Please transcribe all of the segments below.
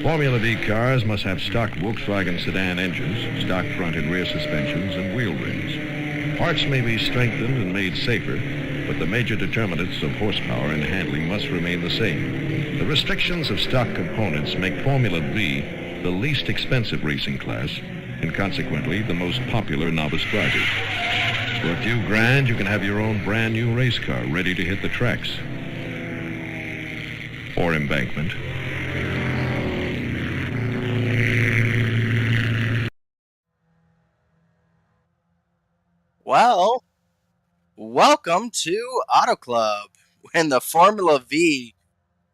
Formula V cars must have stock Volkswagen sedan engines, stock front and rear suspensions, and wheel rims. Parts may be strengthened and made safer, but the major determinants of horsepower and handling must remain the same. The restrictions of stock components make Formula V the least expensive racing class, and consequently the most popular novice driver. For a few grand, you can have your own brand new race car ready to hit the tracks or embankment. Well, welcome to Auto Club in the Formula V.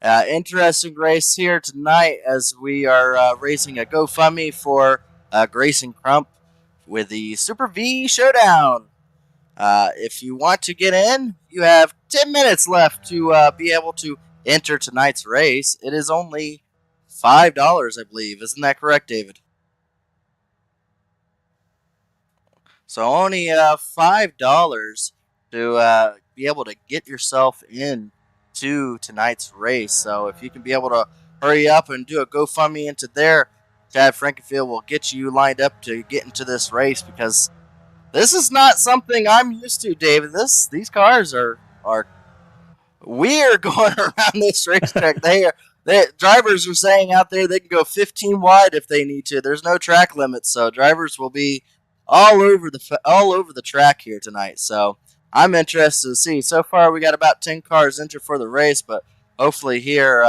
Interesting race here tonight as we are raising a GoFundMe for Grayson Crump with the Super V Showdown. If you want to get in, you have 10 minutes left to be able to enter tonight's race. It is only $5, I believe. Isn't that correct, David? So only $5 to be able to get yourself in to tonight's race. So if you can be able to hurry up and do a GoFundMe into there, Chad Frankenfield will get you lined up to get into this race, because this is not something I'm used to, David. These cars are weird going around this racetrack. Drivers are saying out there they can go 15 wide if they need to. There's no track limit, so drivers will be all over the track here tonight. So I'm interested to see. So far, we got about 10 cars entered for the race, but hopefully here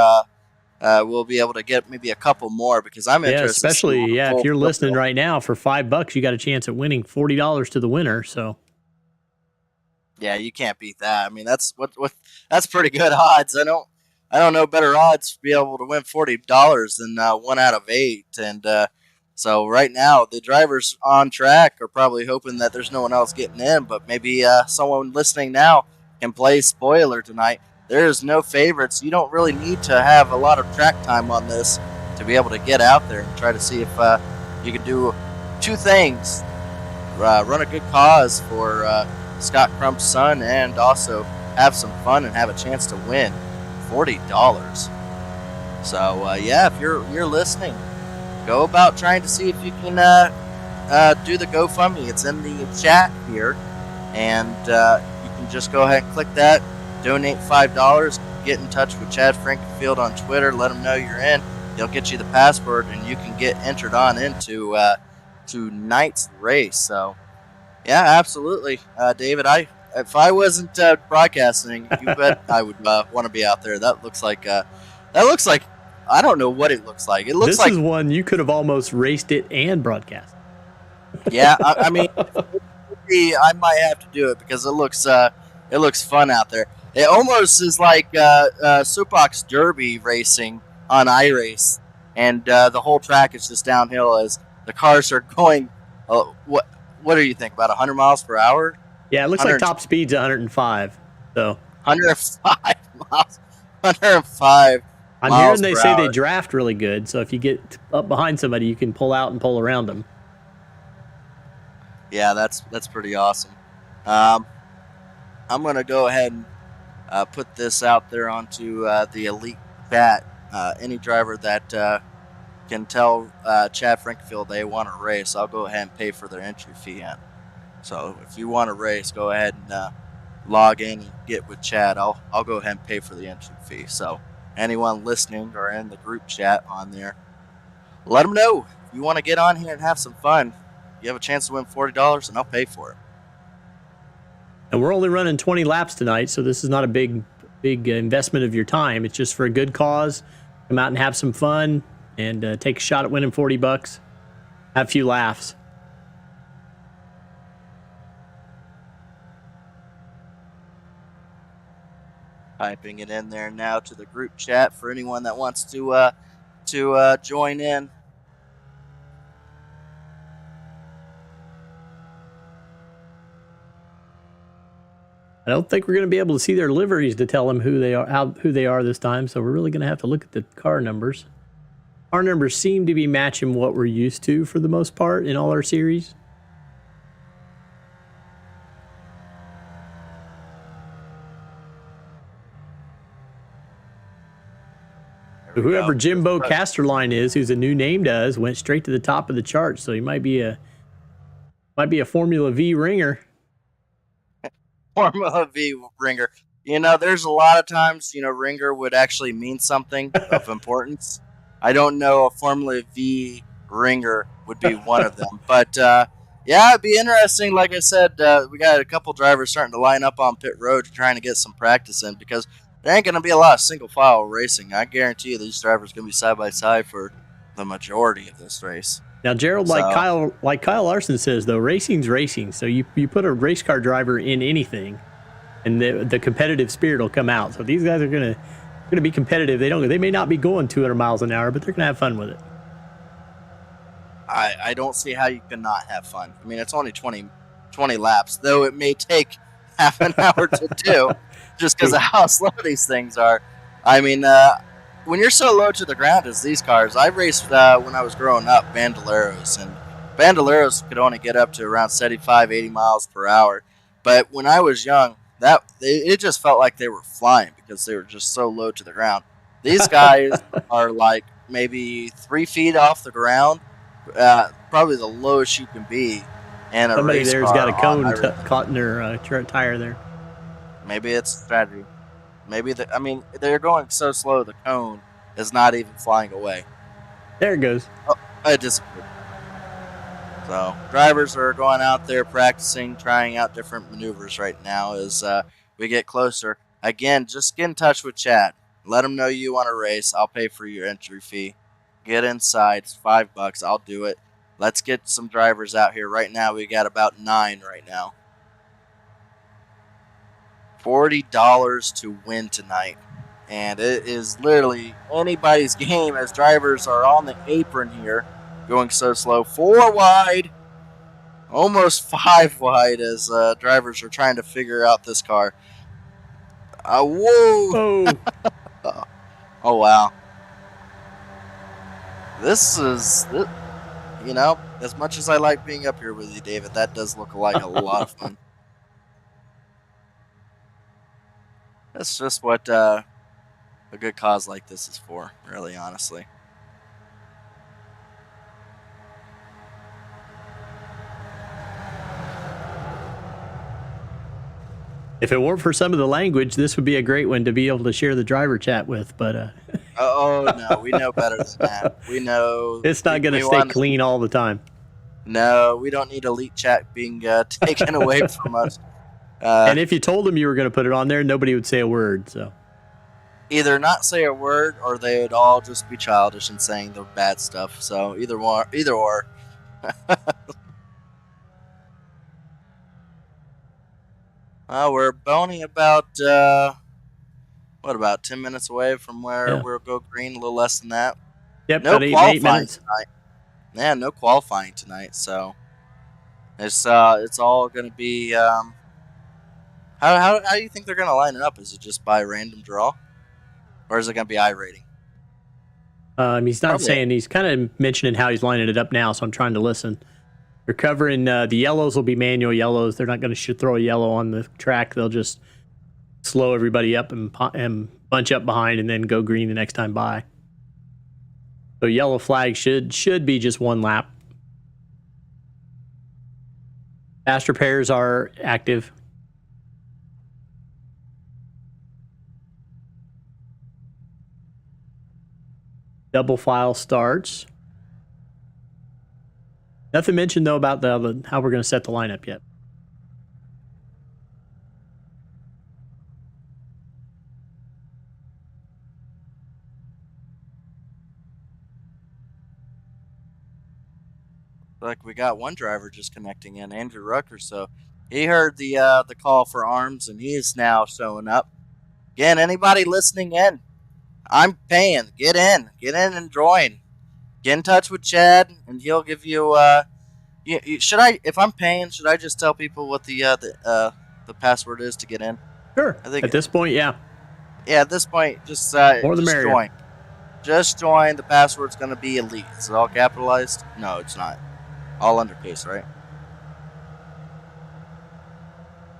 we'll be able to get maybe a couple more, because I'm interested. Especially if you're listening right now, for $5, you got a chance at winning $40 to the winner. So. Yeah, you can't beat that. I mean, that's pretty good odds. I don't know better odds to be able to win $40 than 1 out of 8. And so right now, the drivers on track are probably hoping that there's no one else getting in, but maybe someone listening now can play spoiler tonight. There's no favorites. You don't really need to have a lot of track time on this to be able to get out there and try to see if you can do two things: run a good cause for Scott Crump's son, and also have some fun and have a chance to win $40. So yeah, if you're listening, go about trying to see if you can do the GoFundMe. It's in the chat here, and you can just go ahead and click that, donate $5, get in touch with Chad Frankenfield on Twitter, let him know you're in. He'll get you the password, and you can get entered on into tonight's race. So yeah, absolutely, David. If I wasn't broadcasting, you bet I would want to be out there. That looks like I don't know what it looks like. It looks this like is one you could have almost raced it and broadcast. Yeah, I mean, I might have to do it, because it looks fun out there. It almost is like Soapbox Derby racing on iRace, and the whole track is just downhill as the cars are going. What do you think? About 100 miles per hour? Yeah, it looks like top speed's 105. So 105 miles. 105. I'm hearing they say they draft really good, so if you get up behind somebody, you can pull out and pull around them. Yeah, that's pretty awesome. I'm gonna go ahead and put this out there onto the elite chat. Any driver that can tell Chad Frankenfield they want to race, I'll go ahead and pay for their entry fee in. So if you want to race, go ahead and log in and get with Chad. I'll go ahead and pay for the entry fee. So anyone listening or in the group chat on there, let them know if you want to get on here and have some fun. You have a chance to win $40, and I'll pay for it. And we're only running 20 laps tonight, so this is not a big investment of your time. It's just for a good cause. Come out and have some fun, and take a shot at winning $40. Have a few laughs. Typing it in there now to the group chat for anyone that wants to join in. I don't think we're going to be able to see their liveries to tell them who they are this time, so we're really going to have to look at the car numbers. Our numbers seem to be matching what we're used to for the most part in all our series. Whoever go. Jimbo Casterline is, who's a new name to us, went straight to the top of the chart. So he might be a Formula V ringer. Formula V ringer. You know, there's a lot of times, you know, ringer would actually mean something of importance. I don't know a Formula V ringer would be one of them. But, yeah, it'd be interesting. Like I said, we got a couple drivers starting to line up on pit road trying to get some practice in because there ain't going to be a lot of single file racing. I guarantee you these drivers are going to be side by side for the majority of this race. Now, Gerald, like Kyle Larson says, though, racing's racing. So you put a race car driver in anything, and the competitive spirit will come out. So these guys are gonna be competitive. They may not be going 200 miles an hour, but they're gonna have fun with it. I don't see how you cannot have fun. I mean, it's only 20 laps, though it may take half an hour to do, just because of how slow these things are. I mean, when you're so low to the ground as these cars, I raced when I was growing up Bandoleros, and Bandoleros could only get up to around 75, 80 miles per hour. But when I was young, it just felt like they were flying because they were just so low to the ground. These guys are like maybe 3 feet off the ground, probably the lowest you can be. And somebody there's got a cone caught in their tire there. Maybe it's a strategy. Maybe they're going so slow the cone is not even flying away. There it goes. Oh, it disappeared. So drivers are going out there practicing, trying out different maneuvers right now as we get closer. Again, just get in touch with Chad. Let him know you want to race. I'll pay for your entry fee. Get inside. It's $5. I'll do it. Let's get some drivers out here. Right now, we got about 9 right now. $40 to win tonight. And it is literally anybody's game as drivers are on the apron here. Going so slow. 4 wide. Almost 5 wide as drivers are trying to figure out this car. Whoa! Oh, wow. This is, you know, as much as I like being up here with you, David, that does look like a lot of fun. That's just what a good cause like this is for, really, honestly. If it weren't for some of the language, this would be a great one to be able to share the driver chat with. But oh no, we know better than that. We know it's not going to stay clean all the time. No, we don't need elite chat being taken away from us. And if you told them you were going to put it on there, nobody would say a word. So either not say a word, or they would all just be childish and saying the bad stuff. So either or. We're only about 10 minutes away from where we'll go green, a little less than that. Yep, no qualifying 8 minutes tonight. Yeah, no qualifying tonight, so it's all going to be. How do you think they're going to line it up? Is it just by random draw, or is it going to be iRating? He's not saying. He's kind of mentioning how he's lining it up now, so I'm trying to listen. They're covering the yellows will be manual yellows. They're not going to throw a yellow on the track. They'll just slow everybody up and bunch up behind, and then go green the next time by. So yellow flag should be just 1 lap. Fast repairs are active. Double file starts. Nothing mentioned, though, about how we're going to set the lineup yet. Like we got one driver just connecting in, Andrew Rucker. So he heard the call for arms, and he is now showing up. Again, anybody listening in, I'm paying. Get in and join. Get in touch with Chad, and he'll give you. Should I? If I'm paying, should I just tell people what the password is to get in? Sure. I think at this point, yeah. Yeah, at this point, just more the merrier. Join. Just join. The password's going to be elite. Is it all capitalized? No, it's not. All undercase, right?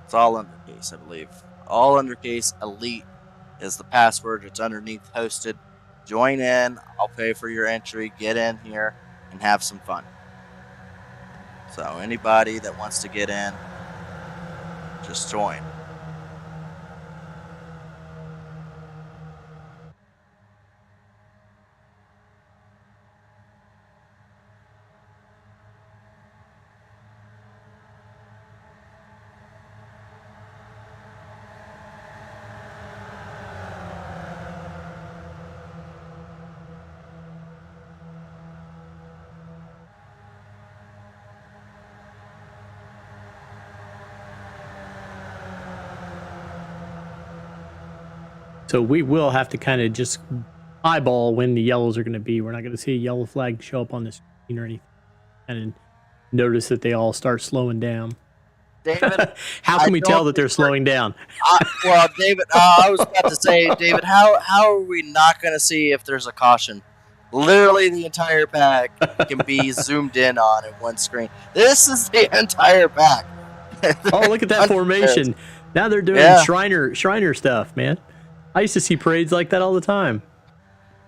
It's all undercase, I believe. All undercase elite is the password. It's underneath hosted. join in. I'll pay for your entry. Get in here and have some fun. So anybody that wants to get in, just join. So we will have to kind of just eyeball when the yellows are going to be. We're not going to see a yellow flag show up on the screen or anything. And notice that they all start slowing down. David, how can we tell that they're slowing down? Well, David, I was about to say, David, how are we not going to see if there's a caution? Literally, the entire pack can be zoomed in on at one screen. This is the entire pack. Oh, look at that formation! Now they're doing Shriner stuff, man. I used to see parades like that all the time.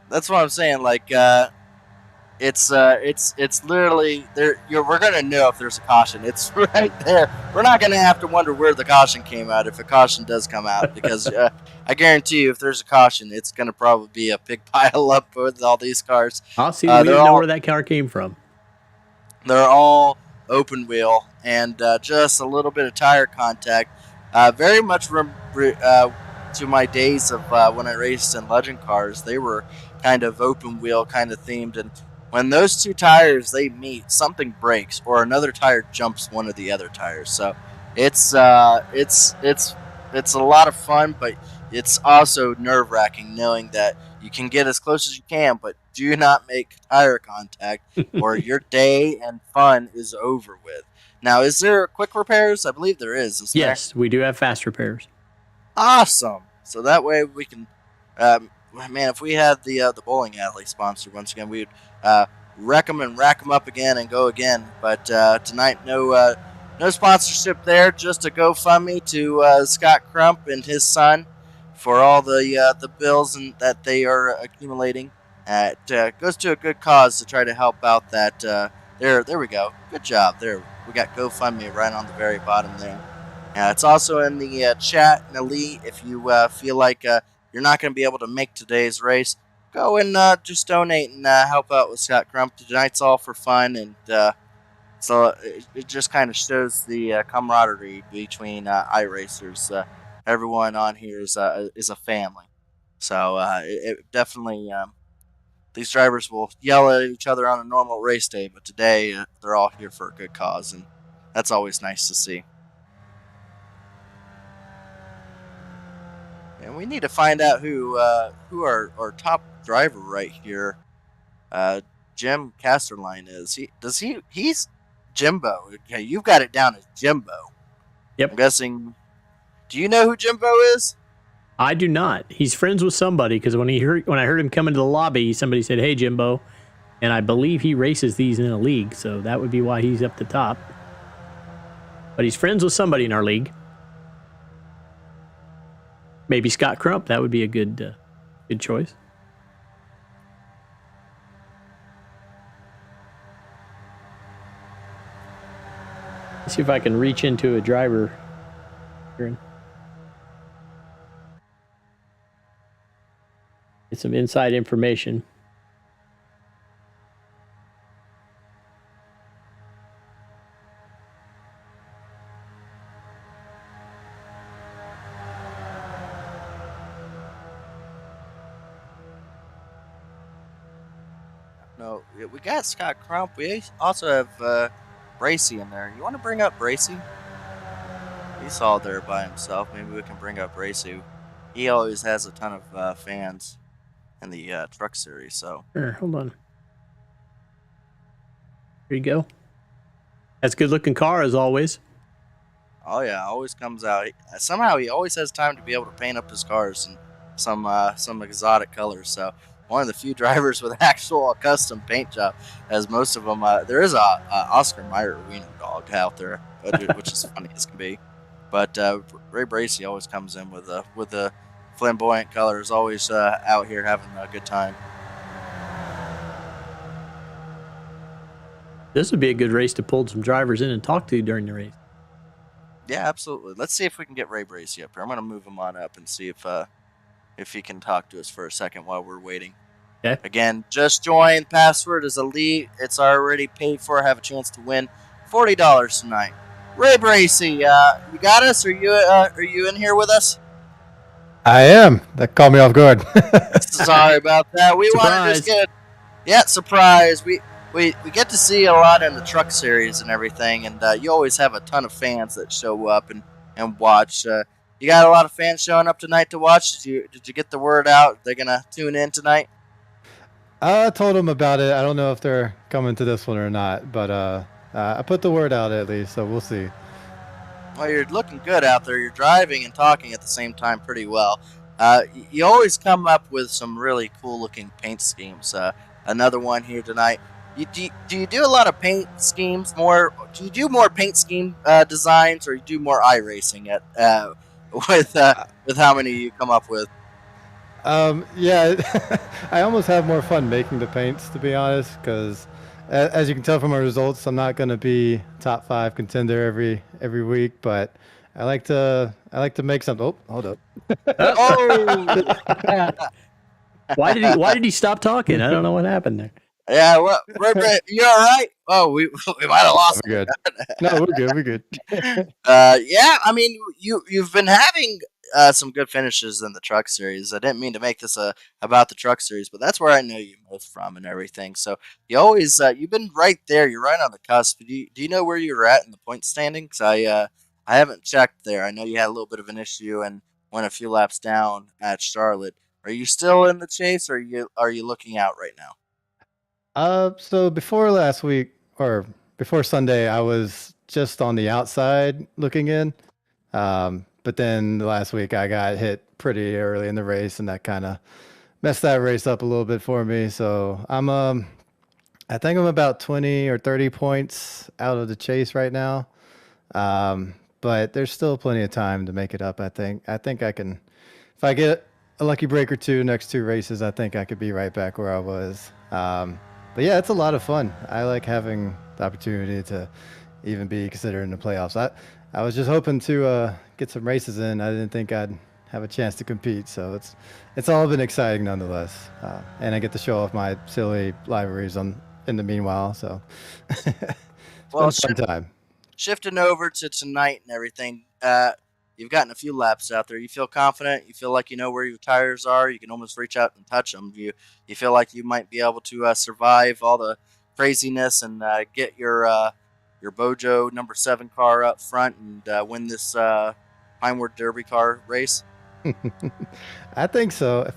That's what I'm saying. Like, it's literally there. We're gonna know if there's a caution. It's right there. We're not gonna have to wonder where the caution came out if a caution does come out, because I guarantee you, if there's a caution, it's gonna probably be a big pile up with all these cars. I'll see. We didn't know where that car came from. They're all open wheel and just a little bit of tire contact. Very much to my days of when I raced in legend cars. They were kind of open wheel, kind of themed, and when those two tires they meet, something breaks or another tire jumps one of the other tires. So it's a lot of fun, but it's also nerve-wracking knowing that you can get as close as you can, but do not make tire contact or your day and fun is over with. Now, is there quick repairs? I believe there is. Yes, we do have fast repairs. Awesome. So that way we can, man, if we had the bowling alley sponsor once again, we would wreck them and rack them up again and go again. But tonight, no sponsorship there. Just a GoFundMe to Scott Crump and his son for all the bills and that they are accumulating. It goes to a good cause to try to help out that. There we go. Good job. There we got GoFundMe right on the very bottom there. It's also in the chat, Nali. If you feel like you're not going to be able to make today's race, go and just donate and help out with Scott Crump. Tonight's all for fun, and so it just kind of shows the camaraderie between iRacers. Everyone on here is a family. So it definitely, these drivers will yell at each other on a normal race day, but today they're all here for a good cause, and that's always nice to see. And we need to find out who our top driver right here, Jim Casterline is. He's Jimbo. Okay, you've got it down as Jimbo. Yep. I'm guessing. Do you know who Jimbo is? I do not. He's friends with somebody, because when I heard him come into the lobby, somebody said, "Hey, Jimbo," and I believe he races these in a league, so that would be why he's up the top. But he's friends with somebody in our league. Maybe Scott Crump. That would be a good choice. Let's see if I can reach into a driver here. Get some inside information. No, we got Scott Crump. We also have Bracy in there. You want to bring up Bracy? He's all there by himself. Maybe we can bring up Bracy. He always has a ton of fans in the truck series. So here, hold on. Here you go. That's a good looking car as always. Oh yeah, always comes out. Somehow he always has time to be able to paint up his cars in some exotic colors. So one of the few drivers with actual custom paint job, as most of them. There is a Oscar Mayer wiener dog out there, which is funny as can be. But Ray Bracy always comes in with the flamboyant colors, always out here having a good time. This would be a good race to pull some drivers in and talk to during the race. Yeah, absolutely. Let's see if we can get Ray Bracy up here. I'm going to move him on up and see if he can talk to us for a second while we're waiting. Okay. Again, just join. Password is Elite. It's already paid for. Have a chance to win $40 tonight. Ray Bracy, you got us? Are you in here with us? I am. That caught me off guard. Sorry about that. We want to just get, surprise. We get to see a lot in the truck series and everything, and you always have a ton of fans that show up and watch. You got a lot of fans showing up tonight to watch. Did you get the word out? They're gonna tune in tonight. I told them about it. I don't know if they're coming to this one or not, but I put the word out at least, so we'll see. Well, you're looking good out there. You're driving and talking at the same time pretty well. You always come up with some really cool-looking paint schemes. Another one here tonight. Do you do a lot of paint schemes? Do you do more paint scheme designs, or you do more iRacing with how many you come up with? Yeah, I almost have more fun making the paints, to be honest, because as you can tell from our results, I'm not going to be top 5 contender every week, but I like to make something. Oh, hold up. Oh. Why did he stop talking? I don't know what happened there. Yeah, well, you all right? Oh, we might have lost. We're good. No, we're good. Yeah, I mean, you've been having some good finishes in the truck series. I didn't mean to make this about the truck series, but that's where I know you most from and everything. So you always you've been right there. You're right on the cusp. Do you know where you're at in the point standings? I haven't checked there. I know you had a little bit of an issue and went a few laps down at Charlotte. Are you still in the chase, or are you looking out right now? So before last week, or before Sunday, I was just on the outside looking in. But then last week I got hit pretty early in the race, and that kind of messed that race up a little bit for me. So I think I'm about 20 or 30 points out of the chase right now. But there's still plenty of time to make it up. I think I can, if I get a lucky break or two next 2 races, I think I could be right back where I was. But yeah, it's a lot of fun. I like having the opportunity to even be considered in the playoffs. I was just hoping to get some races in. I didn't think I'd have a chance to compete, so it's all been exciting nonetheless. And I get to show off my silly liveries in the meanwhile. So Well, it's been a fun time. Shifting over to tonight and everything, you've gotten a few laps out there. You feel confident? You feel like you know where your tires are? You can almost reach out and touch them. You feel like you might be able to survive all the craziness and get your Bojo number 7 car up front and win this Pinewood Derby car race? I think so.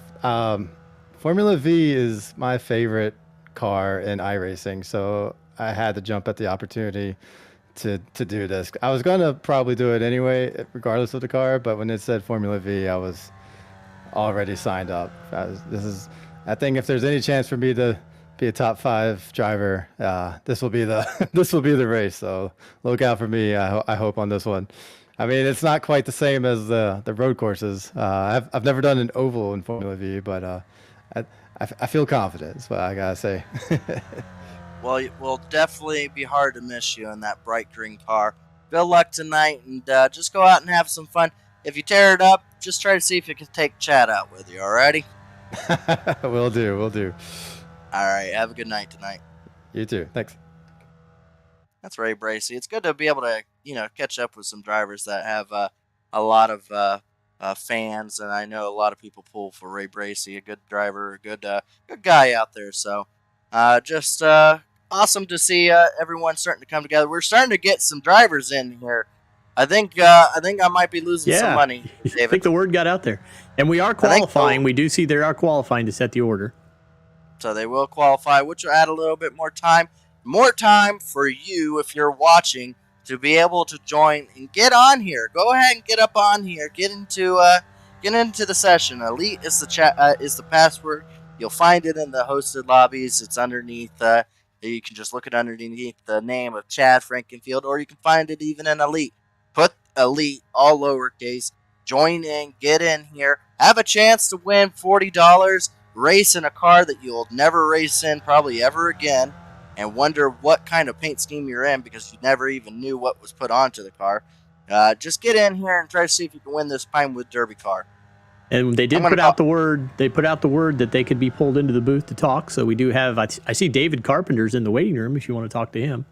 Formula V is my favorite car in iRacing, so I had to jump at the opportunity to do this. I was gonna probably do it anyway, regardless of the car, but when it said Formula V, I was already signed up. I think if there's any chance for me to be a top 5 driver, this will be the race. So look out for me. I hope on this one. I mean, it's not quite the same as the road courses. I've never done an oval in Formula V, but I feel confident. That's what I gotta say. Well, it will definitely be hard to miss you in that bright green car. Good luck tonight, and just go out and have some fun. If you tear it up, just try to see if you can take Chad out with you, alrighty? Will do. All right, have a good night tonight. You too. Thanks. That's Ray Bracy. It's good to be able to, catch up with some drivers that have a lot of fans, and I know a lot of people pull for Ray Bracy, a good driver, a good guy out there. So, just awesome to see everyone starting to come together. We're starting to get some drivers in here. I think I might be losing some money, David. I think the word got out there, and we are qualifying. We do see they are qualifying to set the order. So they will qualify, which will add a little bit more time. More time for you, if you're watching, to be able to join and get on here. Go ahead and get up on here. Get into the session. Elite is the password. You'll find it in the hosted lobbies. It's underneath. You can just look it underneath the name of Chad Frankenfield, or you can find it even in Elite. Put Elite all lowercase. Join in. Get in here. Have a chance to win $40. Race in a car that you'll never race in probably ever again. and wonder what kind of paint scheme you're in because you never even knew what was put onto the car, just get in here and try to see if you can win this Pinewood Derby car. And they did put out the word. They put out the word that they could be pulled into the booth to talk. So we do have. I see David Carpenter's in the waiting room. If you want to talk to him.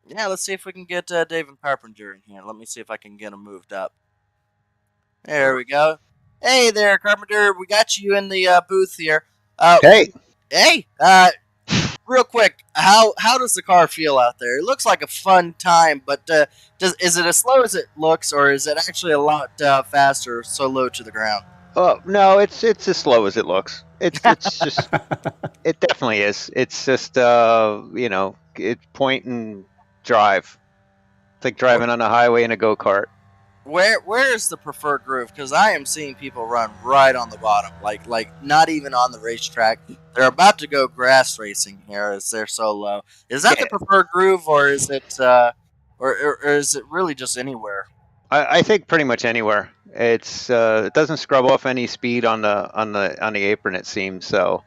Yeah, let's see if we can get David Carpenter in here. Let me see if I can get him moved up. There we go. Hey there, Carpenter. We got you in the booth here. Hey. Real quick, how does the car feel out there? It looks like a fun time, but is it as slow as it looks, or is it actually a lot faster, so low to the ground? Oh no, it's as slow as it looks. It's just it definitely is. It's just it's point and drive. It's like driving on a highway in a go-kart. Where is the preferred groove? Because I am seeing people run right on the bottom, like not even on the racetrack. They're about to go grass racing here as they're so low. Is that the preferred groove, or is it or is it really just anywhere? I think pretty much anywhere. It's it doesn't scrub off any speed on the apron, it seems. So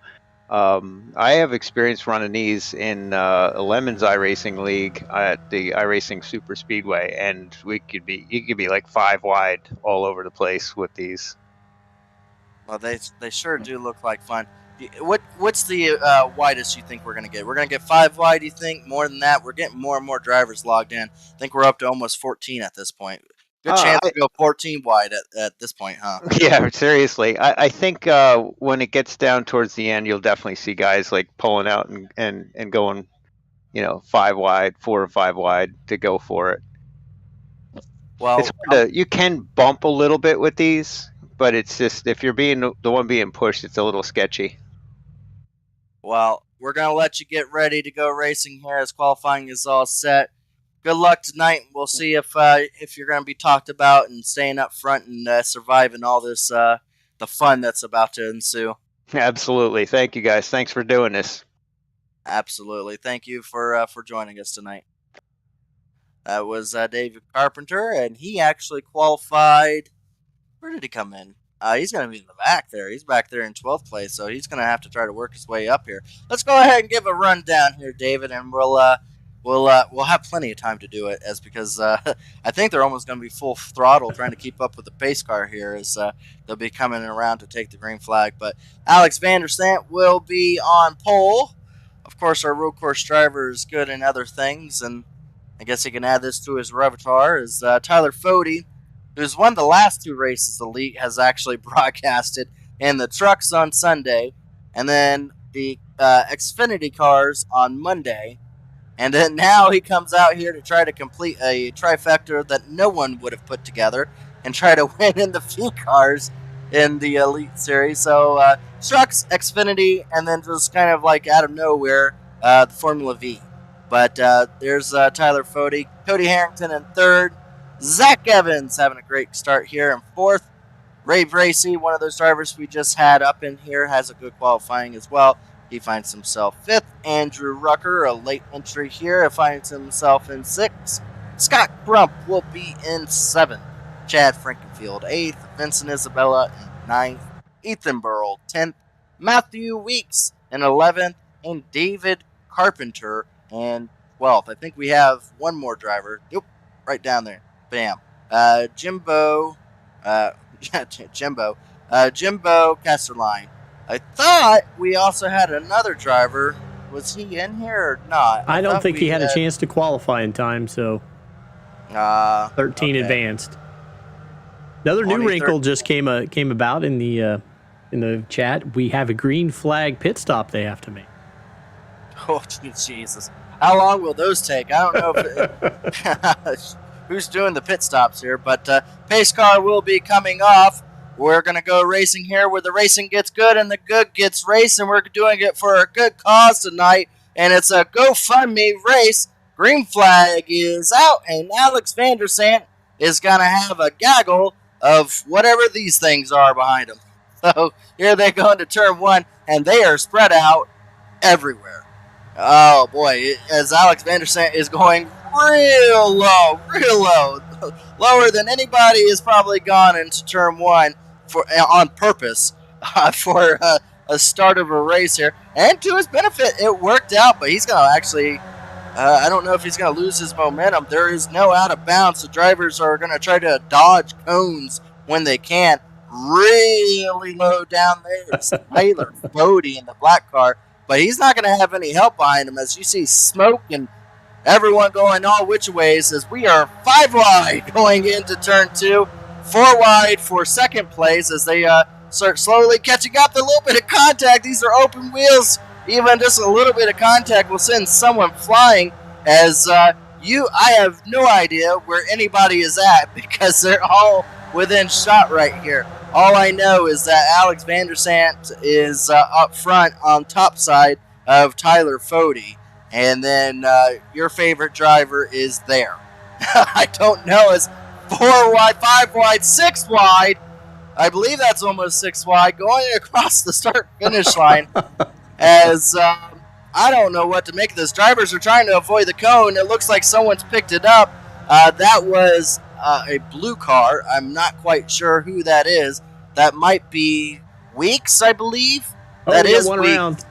I have experience running these in Lemon's iRacing League at the iRacing Super Speedway, and you could be like 5 wide all over the place with these. Well, they sure do look like fun. What's the widest you think we're gonna get? We're gonna get 5 wide. You think more than that? We're getting more and more drivers logged in. I think we're up to almost 14 at this point. Good chance to go 14 wide at this point, huh? Yeah, seriously. I think when it gets down towards the end, you'll definitely see guys like pulling out and going, 5 wide, 4 or 5 wide to go for it. Well, it's hard you can bump a little bit with these, but it's just if you're being the one being pushed, it's a little sketchy. Well, we're gonna let you get ready to go racing here as qualifying is all set. Good luck tonight. We'll see if you're going to be talked about and staying up front and surviving all this the fun that's about to ensue. Absolutely. Thank you, guys. Thanks for doing this. Absolutely. Thank you for joining us tonight. That was David Carpenter, and he actually qualified. Where did he come in? He's going to be in the back there. He's back there in 12th place, so he's going to have to try to work his way up here. Let's go ahead and give a rundown here, David, and we'll have plenty of time to do it, because I think they're almost going to be full throttle trying to keep up with the pace car here as they'll be coming around to take the green flag. But Alex Vanderstant will be on pole. Of course, our road course driver is good in other things, and I guess he can add this to his repertoire, is Tyler Fody, who's won the last 2 races the league has actually broadcasted in the trucks on Sunday, and then the Xfinity cars on Monday. And then now he comes out here to try to complete a trifecta that no one would have put together and try to win in the V cars in the Elite Series. So trucks, Xfinity, and then just kind of like out of nowhere, the Formula V. But there's Tyler Fody, Cody Harrington in 3rd, Zach Evans having a great start here in 4th. Ray Bracey, one of those drivers we just had up in here, has a good qualifying as well. He finds himself 5th. Andrew Rucker, a late entry here, finds himself in 6th. Scott Crump will be in 7th. Chad Frankenfield, 8th. Vincent Isabella in 9th. Ethan Burrell, 10th. Matthew Weeks in 11th. And David Carpenter in 12th. I think we have one more driver. Yep, right down there. Bam. Jimbo Casterline. I thought we also had another driver. Was he in here or not? I don't think he had a chance to qualify in time, so 13 advanced. Another new wrinkle just came about in the chat. We have a green flag pit stop they have to make. Oh, Jesus. How long will those take? I don't know who's doing the pit stops here, but pace car will be coming off. We're going to go racing here where the racing gets good and the good gets raced, and we're doing it for a good cause tonight, and it's a GoFundMe race. Green flag is out, and Alex Vanderstant is going to have a gaggle of whatever these things are behind him. So here they go into turn 1, and they are spread out everywhere. Oh, boy, as Alex Vanderstant is going real low, lower than anybody has probably gone into turn 1 on purpose for a start of a race here. And to his benefit, it worked out, but he's going to actually, I don't know if he's going to lose his momentum. There is no out of bounds. The drivers are going to try to dodge cones when they can. Really low down there is Tyler Fody in the black car, but he's not going to have any help behind him as you see smoke and everyone going all which ways as we are 5 wide going into turn 2, 4 wide for second place as they start slowly catching up. A little bit of contact. These are open wheels. Even just a little bit of contact will send someone flying as I have no idea where anybody is at because they're all within shot right here. All I know is that Alex Vandersant is up front on top side of Tyler Fody. And then your favorite driver is there. I don't know. It's 4 wide, 5 wide, 6 wide. I believe that's almost 6 wide going across the start-finish line as I don't know what to make of this. Drivers are trying to avoid the cone. It looks like someone's picked it up. That was a blue car. I'm not quite sure who that is. That might be Weeks, I believe. That is one Weeks. around.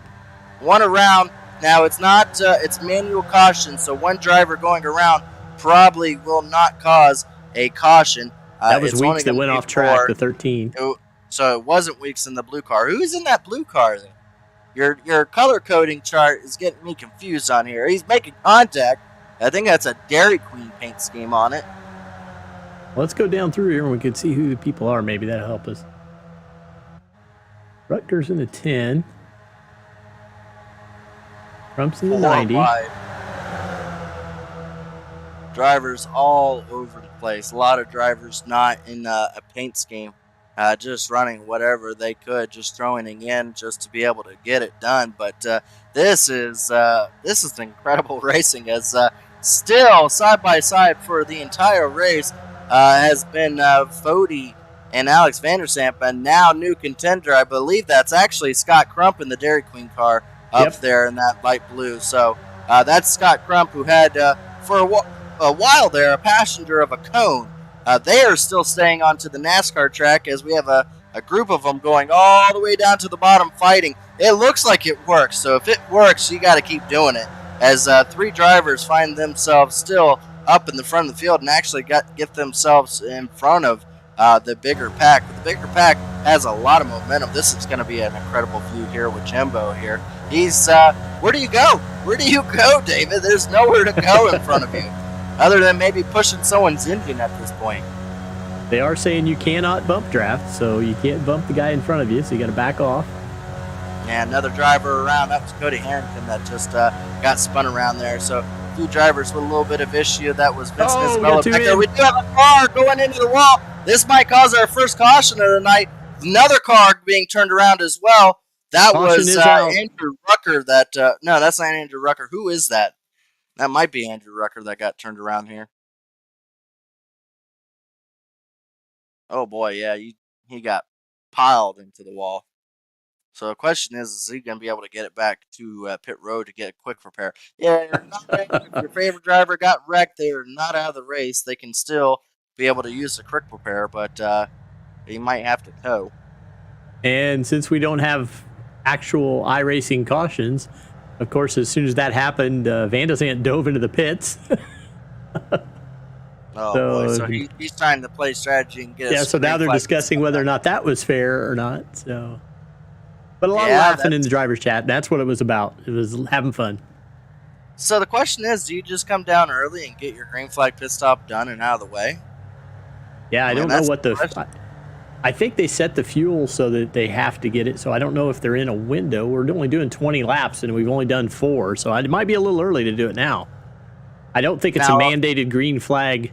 One around. Now, it's not, it's manual caution, so one driver going around probably will not cause a caution. That was Weeks that went off track, the 13. So it wasn't Weeks in the blue car. Who's in that blue car then? Your color coding chart is getting me confused on here. He's making contact. I think that's a Dairy Queen paint scheme on it. Let's go down through here and we can see who the people are. Maybe that'll help us. Rutgers in the 10. Crump's in the 90. Wide. Drivers all over the place. A lot of drivers not in a paint scheme. Just running whatever they could, just throwing it in just to be able to get it done. But this is incredible racing as still side by side for the entire race has been Fody and Alex Vandersant, and now new contender. I believe that's actually Scott Crump in the Dairy Queen car up there in that light blue. So that's Scott Crump, who had for a while there a passenger of a cone. They are still staying onto the NASCAR track as we have a group of them going all the way down to the bottom fighting. It looks like it works, so if it works, you got to keep doing it. As 3 drivers find themselves still up in the front of the field and actually get themselves in front of the bigger pack. But the bigger pack has a lot of momentum. This is going to be an incredible view here with Jimbo here. He's where do you go? Where do you go, David? There's nowhere to go in front of you, other than maybe pushing someone's engine at this point. They are saying you cannot bump draft, so you can't bump the guy in front of you, so you got to back off. And another driver around, that was Cody Harrington that just got spun around there. So a few drivers with a little bit of issue. That was Vince Nisbello back there. We do have a car going into the wall. This might cause our first caution of the night. Another car being turned around as well. That caution was Andrew Rucker. No, that's not Andrew Rucker. Who is that? That might be Andrew Rucker that got turned around here. Oh boy, yeah, he got piled into the wall. So the question is he going to be able to get it back to pit road to get a quick repair? Yeah, if your favorite driver got wrecked, they are not out of the race. They can still be able to use the quick repair, but they might have to tow. And since we don't have actual iRacing cautions, of course, as soon as that happened, Vandersant dove into the pits. Boy, so he's trying to play strategy and get. Yeah, so now they're discussing whether or not that was fair or not. So, but a lot of laughing in the driver's chat. That's what it was about. It was having fun. So the question is, do you just come down early and get your green flag pit stop done and out of the way? Yeah, I don't know what I think they set the fuel so that they have to get it. So I don't know if they're in a window. We're only doing 20 laps and we've only done 4. So it might be a little early to do it now. I don't think it's a mandated green flag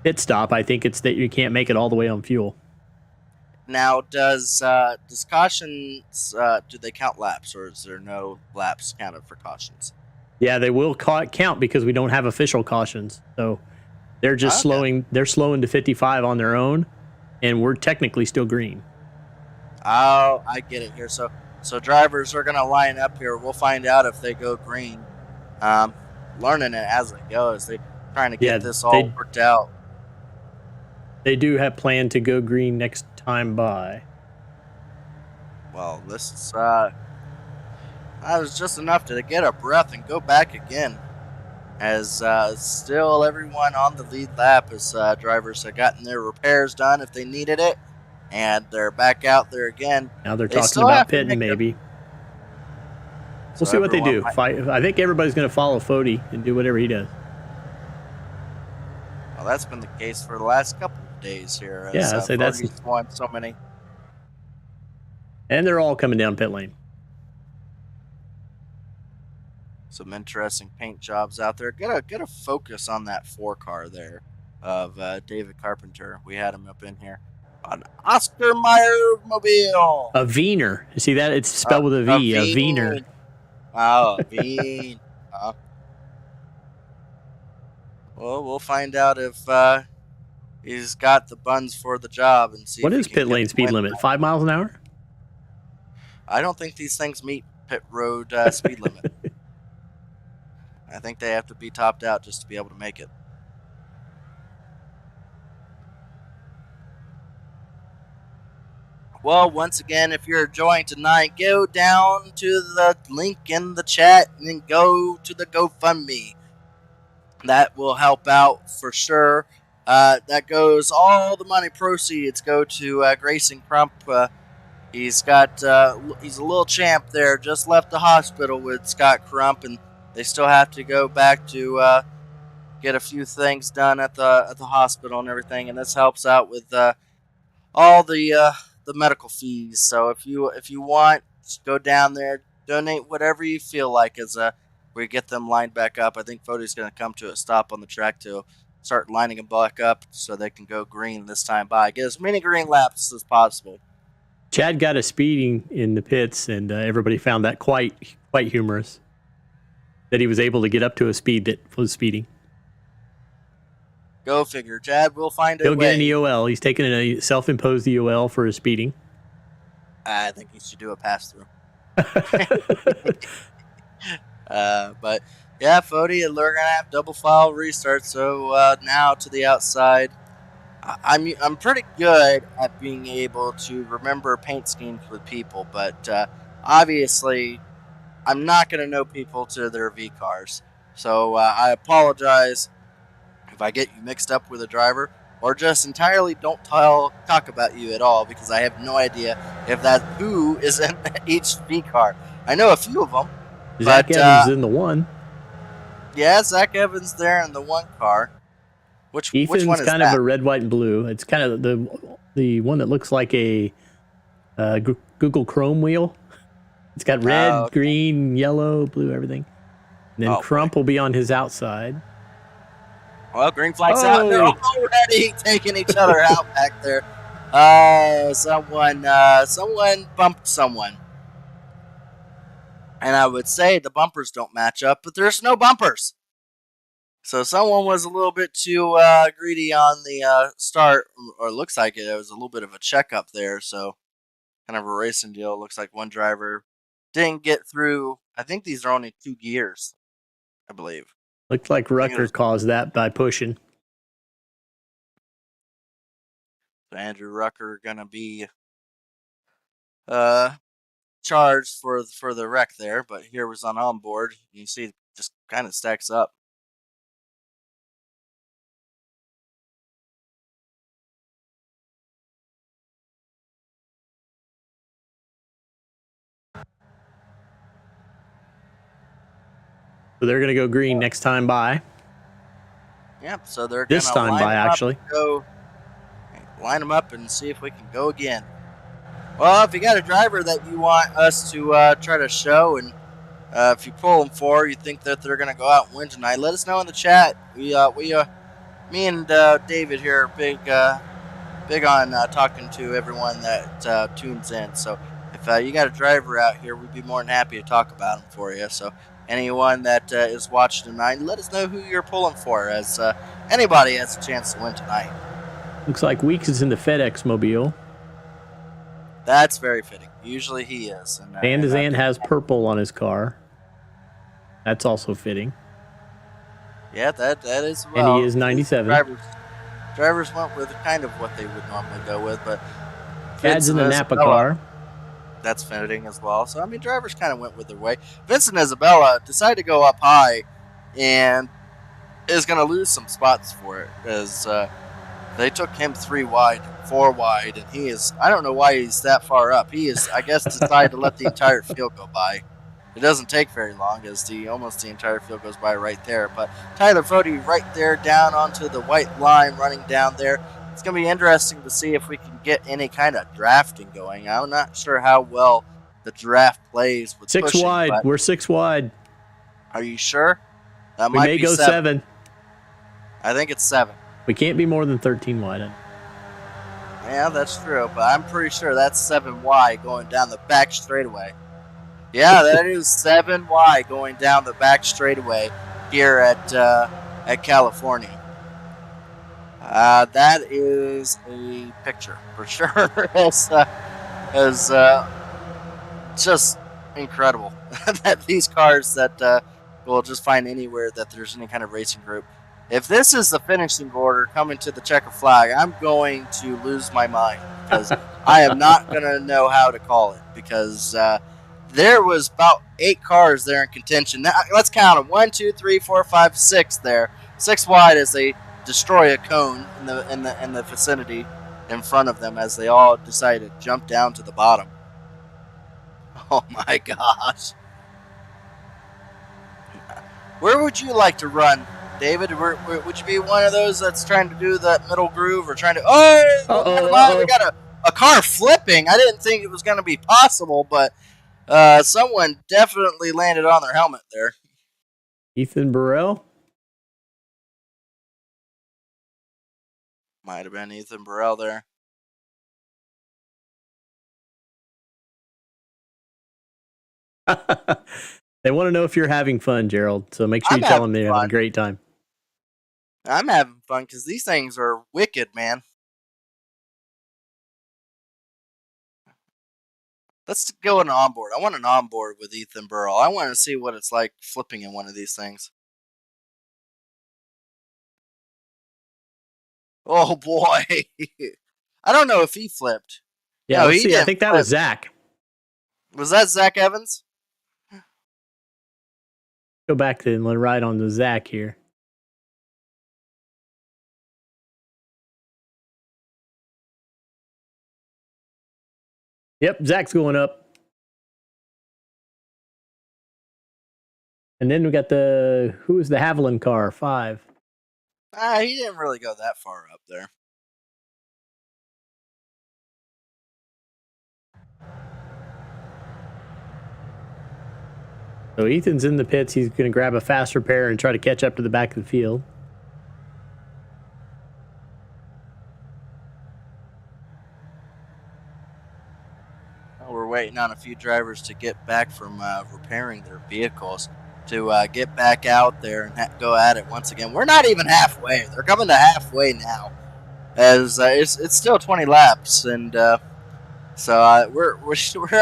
pit stop. I think it's that you can't make it all the way on fuel. Now, does cautions, do they count laps, or is there no laps counted for cautions? Yeah, they will count because we don't have official cautions. So they're just slowing. They're slowing to 55 on their own, and we're technically still green. Oh, I get it here. So drivers are going to line up here. We'll find out if they go green. Learning it as it goes. They're trying to get this all worked out. They do have planned to go green next time by. Well, this is that was just enough to get a breath and go back again. As still everyone on the lead lap as drivers have gotten their repairs done if they needed it, and they're back out there again. Now they're They talking still about have to pitting, make maybe. So We'll see what they do. everyone I think everybody's going to follow Fody and do whatever he does. Well, that's been the case for the last couple of days here. As, Yeah, I'd say that's. Fody's won so many. And they're all coming down pit lane. Some interesting paint jobs out there. Get a focus on that 4 car there of David Carpenter. We had him up in here. An Oscar Mayer mobile. A Wiener. You see that? It's spelled with a V. A Wiener. Oh, a Wien. Well, we'll find out if he's got the buns for the job and see. What if is he can pit get lane the speed win. limit? 5 miles an hour? I don't think these things meet pit road speed limit. I think they have to be topped out just to be able to make it. Well, once again, if you're enjoying tonight, go down to the link in the chat and then go to the GoFundMe. That will help out for sure. That goes, all the money proceeds go to Grayson Crump. He's a little champ there, just left the hospital with Scott Crump, and they still have to go back to get a few things done at the hospital and everything, and this helps out with all the medical fees. So if you want, just go down there, donate whatever you feel like as we get them lined back up. I think Fody's going to come to a stop on the track to start lining them back up so they can go green this time by. Get as many green laps as possible. Chad got a speeding in the pits, and everybody found that quite humorous. That he was able to get up to a speed that was speeding. Go figure. Chad will find a way. He'll get an EOL. He's taking a self-imposed EOL for his speeding. I think he should do a pass-through. But yeah, Fody, they're gonna have double file restart. So now to the outside. I'm pretty good at being able to remember paint schemes with people, but obviously I'm not going to know people to their V cars. So I apologize if I get you mixed up with a driver, or just entirely don't talk about you at all, because I have no idea if who is in each V car. I know a few of them. Zach Evans in the one. Yeah, Zach Evans there in the 1 car. Which Ethan's one is kind that? of a red, white, and blue. It's kind of the one that looks like a Google Chrome wheel. It's got red, green, yellow, blue, everything. And then Crump will be on his outside. Well, green flag's out. They're already taking each other out back there. Someone bumped someone. And I would say the bumpers don't match up, but there's no bumpers. So someone was a little bit too greedy on the start, or looks like it. It was a little bit of a checkup there, so kind of a racing deal. It looks like one driver didn't get through. I think these are only 2 gears, I believe. Looked like Rucker caused that by pushing. So Andrew Rucker gonna be charged for the wreck there, but here was on board. You see, it just kind of stacks up. So they're going to go green next time by. Yep, so they're this gonna time by, actually. Line them up and see if we can go again. Well, if you got a driver that you want us to try to show, and if you pull them for, you think that they're going to go out and win tonight, let us know in the chat. Me and David here are big on talking to everyone that tunes in. So if you got a driver out here, we'd be more than happy to talk about them for you. So anyone that is watching tonight, let us know who you're pulling for, as anybody has a chance to win tonight. Looks like Weeks is in the FedEx mobile. That's very fitting. Usually he is. And Van de Zandt has purple on his car. That's also fitting. Yeah, that is well. And he is 97. Drivers went with kind of what they would normally go with, but Chad's in the Napa car. that's fitting as well. So, I mean, drivers kind of went with their way. Vincent Isabella decided to go up high and is going to lose some spots for it as they took him 3 wide, 4 wide, and he is, I don't know why he's that far up. He is, I guess, decided to let the entire field go by. It doesn't take very long as almost the entire field goes by right there. But Tyler Fody right there down onto the white line running down there. It's going to be interesting to see if we can get any kind of drafting going. I'm not sure how well the draft plays with 6 pushing, wide. We're 6 wide. Are you sure? That We might may be go 7. I think it's 7. We can't be more than 13 wide. Yeah, that's true, but I'm pretty sure that's 7 wide going down the back straightaway. Yeah, that is 7 wide going down the back straightaway here at California. That is a picture for sure. It's just incredible that these cars that we'll just find anywhere that there's any kind of racing group. If this is the finishing order coming to the checker flag, I'm going to lose my mind because I am not going to know how to call it because there was about 8 cars there in contention. Now, let's count them. 1, 2, 3, 4, 5, 6 there. 6 wide as they destroy a cone in the vicinity in front of them as they all decide to jump down to the bottom. Oh my gosh. Where would you like to run, David? Would you be one of those that's trying to do that middle groove or trying to... Oh, we got a car flipping. I didn't think it was going to be possible, but someone definitely landed on their helmet there. Ethan Burrell? Might have been Ethan Burrell there. They want to know if you're having fun, Gerald. So make sure you tell them they're having a great time. I'm having fun because these things are wicked, man. Let's go an onboard. I want an onboard with Ethan Burrell. I want to see what it's like flipping in one of these things. Oh, boy. I don't know if he flipped. Yeah, no, let's see. I think that was Zach. Was that Zach Evans? Go back and let ride on the Zach here. Yep, Zach's going up. And then we got who was the Haviland car? 5. He didn't really go that far up there. So Ethan's in the pits. He's going to grab a fast repair and try to catch up to the back of the field. We're waiting on a few drivers to get back from repairing their vehicles to get back out there and go at it once again. We're not even halfway. They're coming to halfway now, as it's still 20 laps, and so we're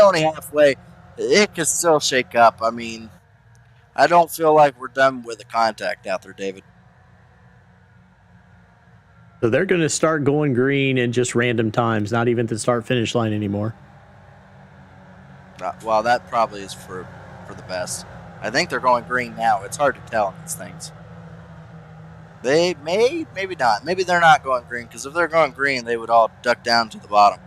only halfway. It could still shake up. I mean, I don't feel like we're done with the contact out there, David. So they're going to start going green in just random times, not even the start-finish line anymore. Well, that probably is for the best. I think they're going green now. It's hard to tell on these things. They maybe not. Maybe they're not going green, because if they're going green, they would all duck down to the bottom.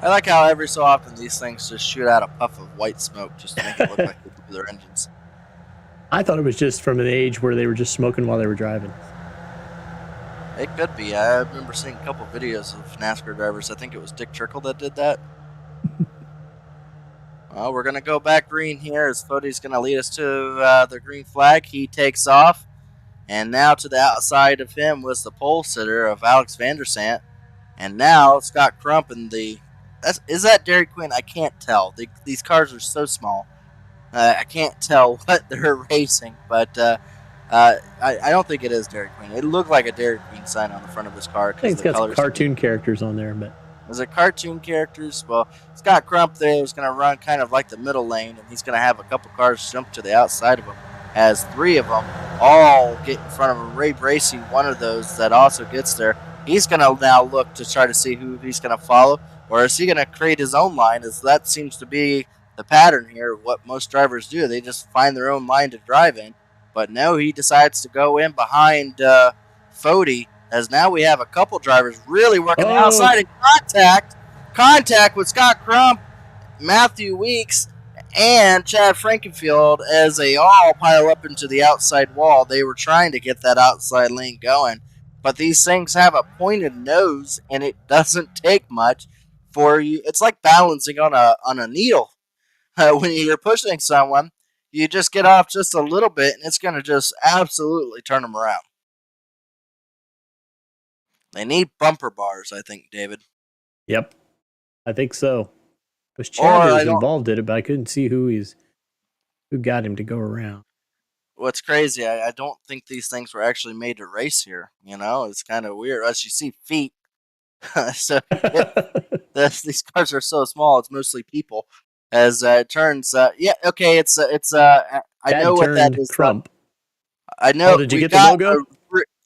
I like how every so often these things just shoot out a puff of white smoke just to make it look like they blew their engines. I thought it was just from an age where they were just smoking while they were driving. It could be. I remember seeing a couple videos of NASCAR drivers. I think it was Dick Trickle that did that. Well, we're going to go back green here as Fody's going to lead us to the green flag. He takes off. And now to the outside of him was the pole sitter of Alex Vandersant. And now Scott Crump and is that Dairy Queen? I can't tell. These cars are so small. I can't tell what they're racing, but I don't think it is Dairy Queen. It looked like a Dairy Queen sign on the front of his car. I think it's got some cartoon characters on there, but is it cartoon characters? Well, Scott Crump there is going to run kind of like the middle lane, and he's going to have a couple cars jump to the outside of him. As 3 of them all get in front of him. Ray Bracey, one of those that also gets there. He's going to now look to try to see who he's going to follow, or is he going to create his own line? As that seems to be the pattern here of what most drivers do. They just find their own line to drive in. But no, he decides to go in behind Fody, as now we have a couple drivers really working the outside in contact with Scott Crump, Matthew Weeks, and Chad Frankenfield as they all pile up into the outside wall. They were trying to get that outside lane going, but these things have a pointed nose, and it doesn't take much for you. It's like balancing on a needle. When you're pushing someone, you just get off just a little bit, and it's going to just absolutely turn them around. They need bumper bars, I think, David. Yep, I think so. Because Chad was involved in it, but I couldn't see who got him to go around. What's crazy, I don't think these things were actually made to race here. You know, it's kind of weird. As you see feet, so these cars are so small. It's mostly people. As it turns, okay, it's I know what that is. Crump. I know. Oh, did you get the logo?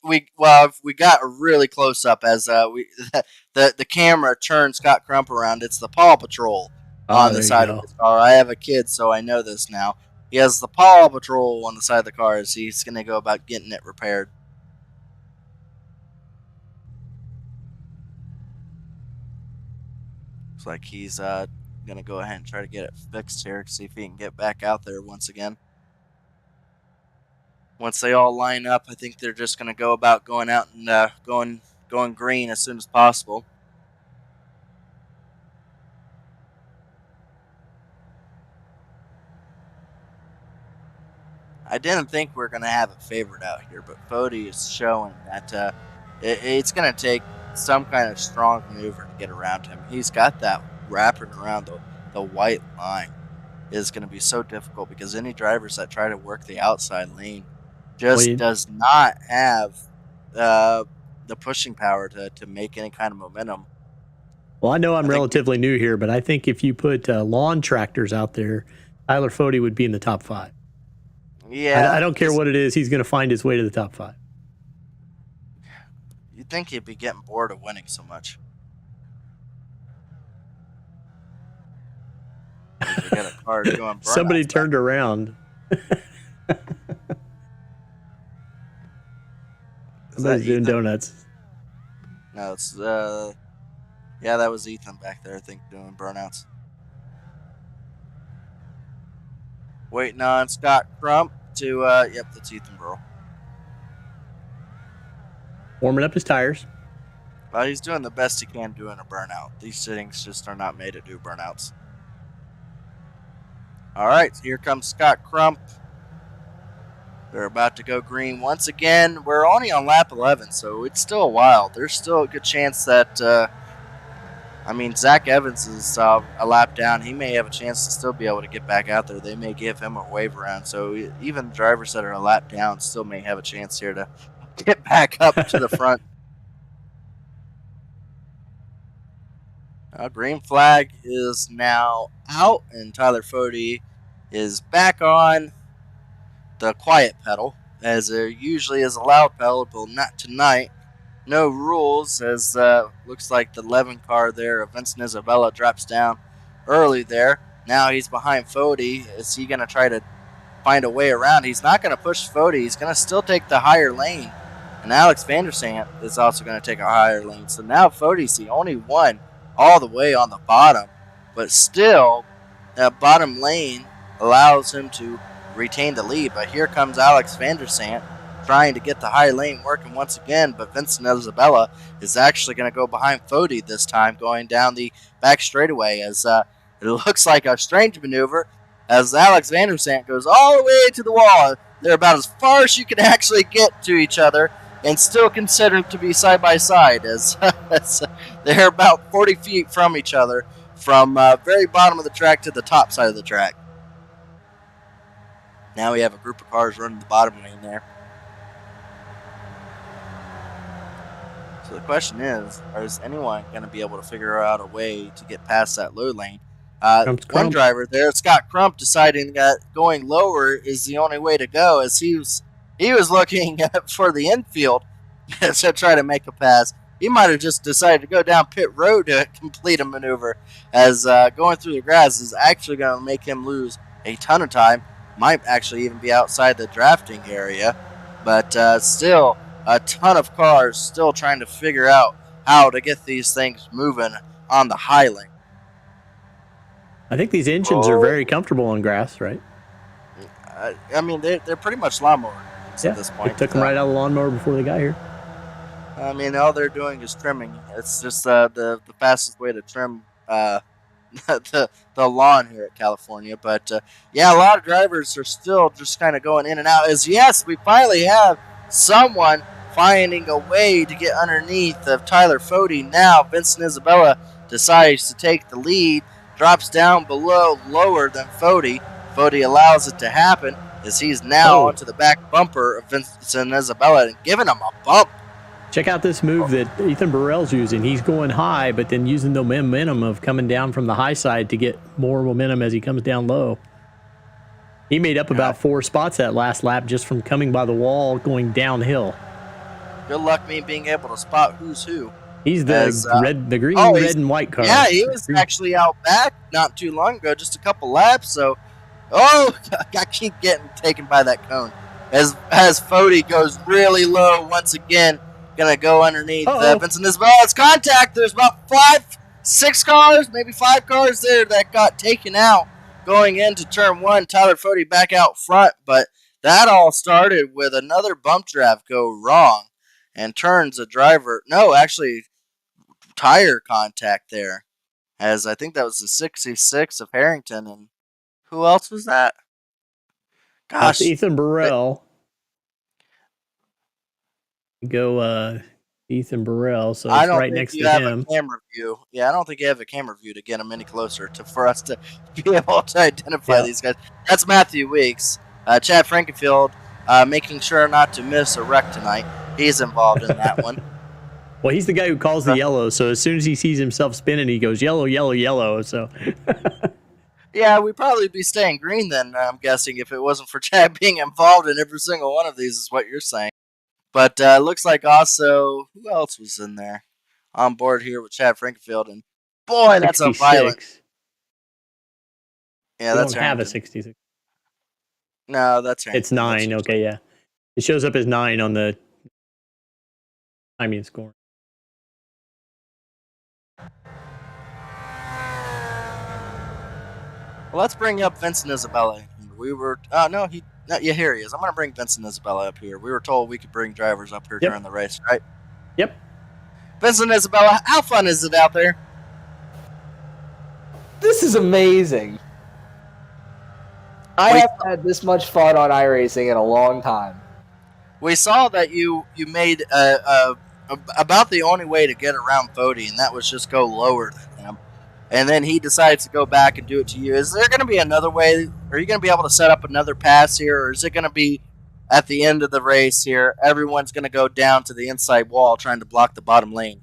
We got a really close up as the camera turns Scott Crump around. It's the Paw Patrol on the side of his car. I have a kid, so I know this now. He has the Paw Patrol on the side of the car as he's going to go about getting it repaired. Looks like he's going to go ahead and try to get it fixed here, see if he can get back out there once again. Once they all line up, I think they're just going to go about going out and going green as soon as possible. I didn't think we were going to have a favorite out here, but Fody is showing that it's going to take some kind of strong maneuver to get around him. He's got that wrapping around the white line is going to be so difficult because any drivers that try to work the outside lane just does not have the pushing power to make any kind of momentum. Well, I know I'm relatively new here, but I think if you put lawn tractors out there, Tyler Fody would be in the top 5. Yeah. I don't care what it is. He's going to find his way to the top 5. You'd think he'd be getting bored of winning so much. We got a car going Somebody turned around. Somebody's doing donuts. No, it's yeah, that was Ethan back there, I think, doing burnouts. Waiting on Scott Crump to yep, that's Ethan Burrow. Warming up his tires. Well, he's doing the best he can doing a burnout. These things just are not made to do burnouts. All right, here comes Scott Crump. They're about to go green once again. We're only on lap 11, so it's still a while. There's still a good chance that, Zach Evans is a lap down. He may have a chance to still be able to get back out there. They may give him a wave around. So even drivers that are a lap down still may have a chance here to get back up to the front. Green flag is now out, and Tyler Fody is back on the quiet pedal, as there usually is a loud pedal, but not tonight. No rules, as looks like the 11 car there of Vincent Isabella drops down early there. Now he's behind Fody. Is he going to try to find a way around? He's not going to push Fody. He's going to still take the higher lane. And Alex Vandersant is also going to take a higher lane. So now Fody's the only one all the way on the bottom. But still, that bottom lane allows him to retain the lead. But here comes Alex Vandersant trying to get the high lane working once again, but Vincent Isabella is actually going to go behind Fody this time, going down the back straightaway, as it looks like a strange maneuver as Alex Vandersant goes all the way to the wall. They're about as far as you can actually get to each other and still consider to be side by side, as they're about 40 feet from each other from very bottom of the track to the top side of the track. Now we have a group of cars running the bottom lane there. So the question is anyone going to be able to figure out a way to get past that low lane? One driver there, Scott Crump, deciding that going lower is the only way to go, as he was looking for the infield to try to make a pass. he might have just decided to go down pit road to complete a maneuver, as going through the grass is actually going to make him lose a ton of time. Might actually even be outside the drafting area, but still a ton of cars still trying to figure out how to get these things moving on the high lane. I think these engines are very comfortable on grass, right? I mean, they're pretty much lawnmower at this point. It took them right out of the lawnmower before they got here. I mean, all they're doing is trimming. It's just the fastest way to trim the lawn here at California. But yeah, a lot of drivers are still just kind of going in and out. As yes, we finally have someone finding a way to get underneath of Tyler Fode. Now Vincent Isabella decides to take the lead, drops down below, lower than Fode. Fode allows it to happen as he's now onto the back bumper of Vincent Isabella and giving him a bump. Check out this move that Ethan Burrell's using. He's going high, but then using the momentum of coming down from the high side to get more momentum as he comes down low. He made up about 4 spots that last lap just from coming by the wall going downhill. Good luck me being able to spot who's who. He's the green, red, and white car. Yeah, he was actually out back not too long ago, just a couple laps. So, I keep getting taken by that cone. As Fode goes really low once again, gonna go underneath Vincent Isabella's contact. There's about 6 cars, maybe 5 cars there that got taken out going into turn 1. Tyler Fode back out front, but that all started with another bump draft go wrong and turns a driver. No, actually, tire contact there, as I think that was the 66 of Harrington. And who else was that? Gosh, Ethan Burrell. Ethan Burrell, so it's right next to him. A camera view. Yeah, I don't think you have a camera view to get him any closer for us to be able to identify these guys. That's Matthew Weeks. Chad Frankenfield making sure not to miss a wreck tonight. He's involved in that one. Well, he's the guy who calls the yellow, so as soon as he sees himself spinning, he goes yellow, yellow, yellow. So, yeah, we'd probably be staying green then, I'm guessing, if it wasn't for Chad being involved in every single one of these, is what you're saying. But looks like also, who else was in there on board here with Chad Frankenfield? And boy, that's 66. A violent. Yeah, that's don't have a 66. No, that's right. It's 9. Okay, yeah. It shows up as 9 on the timing score. Well, let's bring up Vincent Isabella. We were, here he is. I'm going to bring Vincent Isabella up here. We were told we could bring drivers up here during the race, right? Yep. Vincent Isabella, how fun is it out there? This is amazing. I haven't had this much fun on iRacing in a long time. We saw that you made about the only way to get around Fode, and that was just go lower than him. And then he decides to go back and do it to you. Is there going to be another way? Are you going to be able to set up another pass here, or is it going to be at the end of the race here, everyone's going to go down to the inside wall trying to block the bottom lane?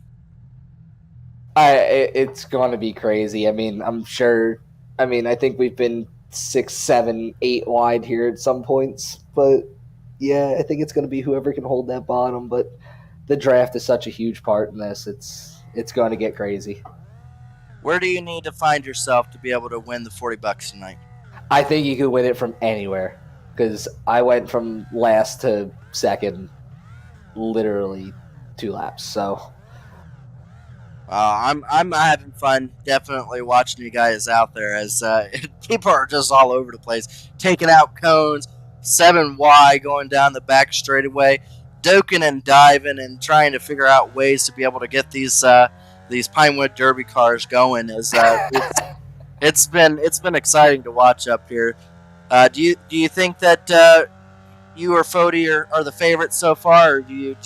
It's going to be crazy. I mean, I'm sure. I mean, I think we've been 6, 7, 8 wide here at some points, but yeah, I think it's going to be whoever can hold that bottom. But the draft is such a huge part in this. It's going to get crazy. Where do you need to find yourself to be able to win the $40 tonight? I think you could win it from anywhere, because I went from last to second literally 2 laps. So I'm having fun definitely watching you guys out there, as people are just all over the place, taking out cones, 7Y going down the back straightaway, duking and diving and trying to figure out ways to be able to get these Pinewood Derby cars going. As it's been exciting to watch up here. Do you think that you or Fode are the favorites so far, or do you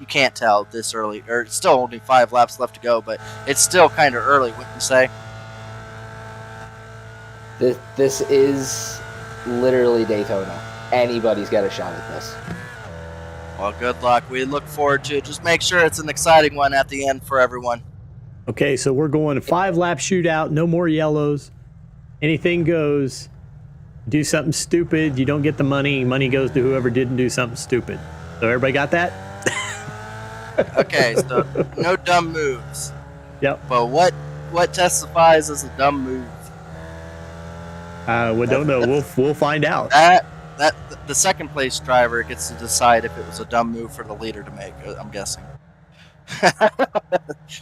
can't tell this early? Or it's still only 5 laps left to go, but it's still kind of early, wouldn't you say? This is literally Daytona. Anybody's got a shot at this. Well, good luck. We look forward to it. Just make sure it's an exciting one at the end for everyone. Okay, so we're going a 5-lap shootout. No more yellows. Anything goes. Do something stupid, you don't get the money. Money goes to whoever didn't do something stupid. So everybody got that? Okay, so no dumb moves. Yep. But what testifies as a dumb move? We don't know. We'll find out. That the second place driver gets to decide if it was a dumb move for the leader to make. I'm guessing.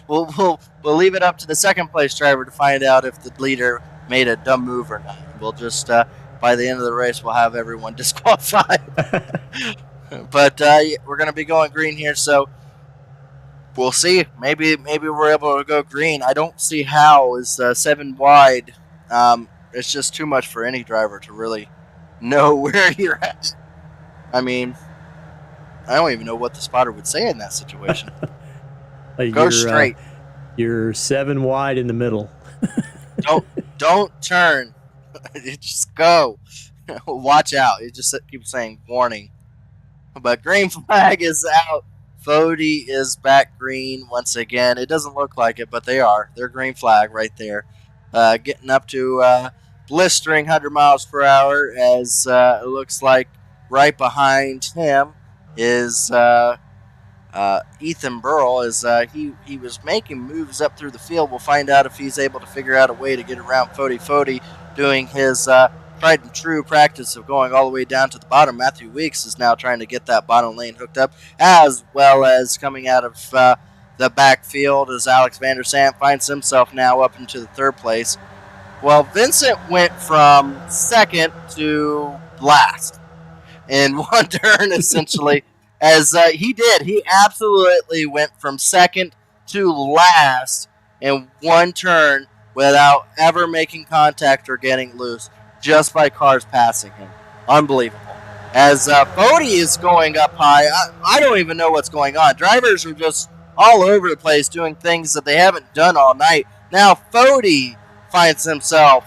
we'll leave it up to the second place driver to find out if the leader made a dumb move or not. We'll just by the end of the race we'll have everyone disqualified. But we're going to be going green here, so we'll see. Maybe we're able to go green. I don't see how. Is 7 wide. It's just too much for any driver to really know where you're at. I mean, I don't even know what the spotter would say in that situation. Go straight. You're 7 wide in the middle. Don't turn. Just go. Watch out. You just keep saying warning. But green flag is out. Fody is back green once again. It doesn't look like it, but they are. They're green flag right there. Getting up to blistering 100 miles per hour as it looks like right behind him is Ethan Burrell. As he was making moves up through the field. We'll find out if he's able to figure out a way to get around Fody. Fody doing his tried and true practice of going all the way down to the bottom. Matthew Weeks is now trying to get that bottom lane hooked up, as well as coming out of the backfield as Alex Van der Sant finds himself now up into the third place. Well, Vincent went from second to last in one turn, essentially, as he did. He absolutely went from second to last in one turn without ever making contact or getting loose, just by cars passing him. Unbelievable. As Fody is going up high, I don't even know what's going on. Drivers are just all over the place doing things that they haven't done all night. Now Fody finds himself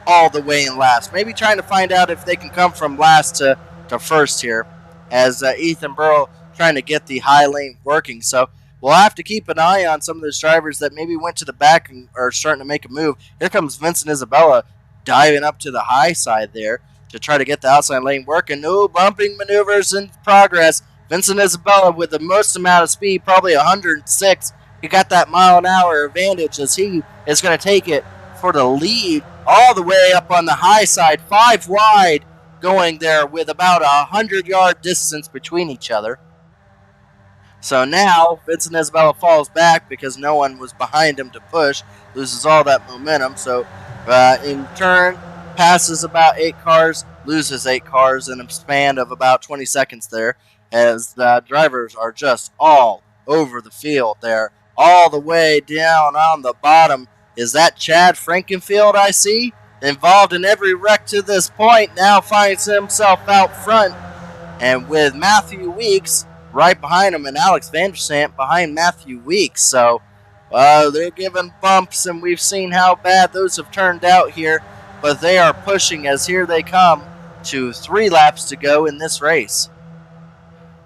all the way in last. Maybe trying to find out if they can come from last to first here, as Ethan Burrell trying to get the high lane working. So we'll have to keep an eye on some of those drivers that maybe went to the back and are starting to make a move. Here comes Vincent Isabella diving up to the high side there to try to get the outside lane working. No bumping maneuvers in progress. Vincent Isabella with the most amount of speed, probably 106. He got that mile-an-hour advantage as he is going to take it for the lead all the way up on the high side, 5 wide, going there with about a 100-yard distance between each other. So now Vincent Isabella falls back because no one was behind him to push, loses all that momentum. So in turn, passes about 8 cars, loses 8 cars in a span of about 20 seconds there, as the drivers are just all over the field there. All the way down on the bottom is that Chad Frankenfield I see, involved in every wreck to this point, now finds himself out front, and with Matthew Weeks right behind him and Alex Van der Sant behind Matthew Weeks. So they're giving bumps, and we've seen how bad those have turned out here, but they are pushing as here they come to 3 laps to go in this race.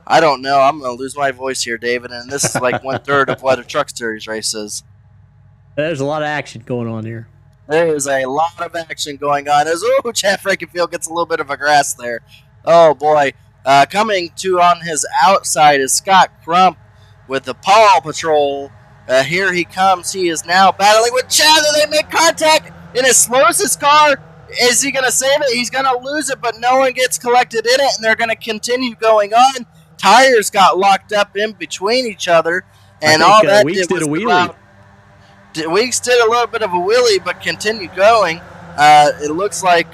I don't know. I'm going to lose my voice here, David, and this is like 1/3 of what a Truck Series race is. There's a lot of action going on here. There is a lot of action going on. As Chad Frankenfield gets a little bit of a grass there. Oh, boy. Coming to on his outside is Scott Crump with the Paw Patrol. Here he comes. He is now battling with Chad, and they make contact, and it slows his car. Is he going to save it? He's going to lose it, but no one gets collected in it, and they're going to continue going on. Tires got locked up in between each other, and all that Weeks did a wheelie. crowd. Weeks did a little bit of a wheelie, but continued going. It looks like,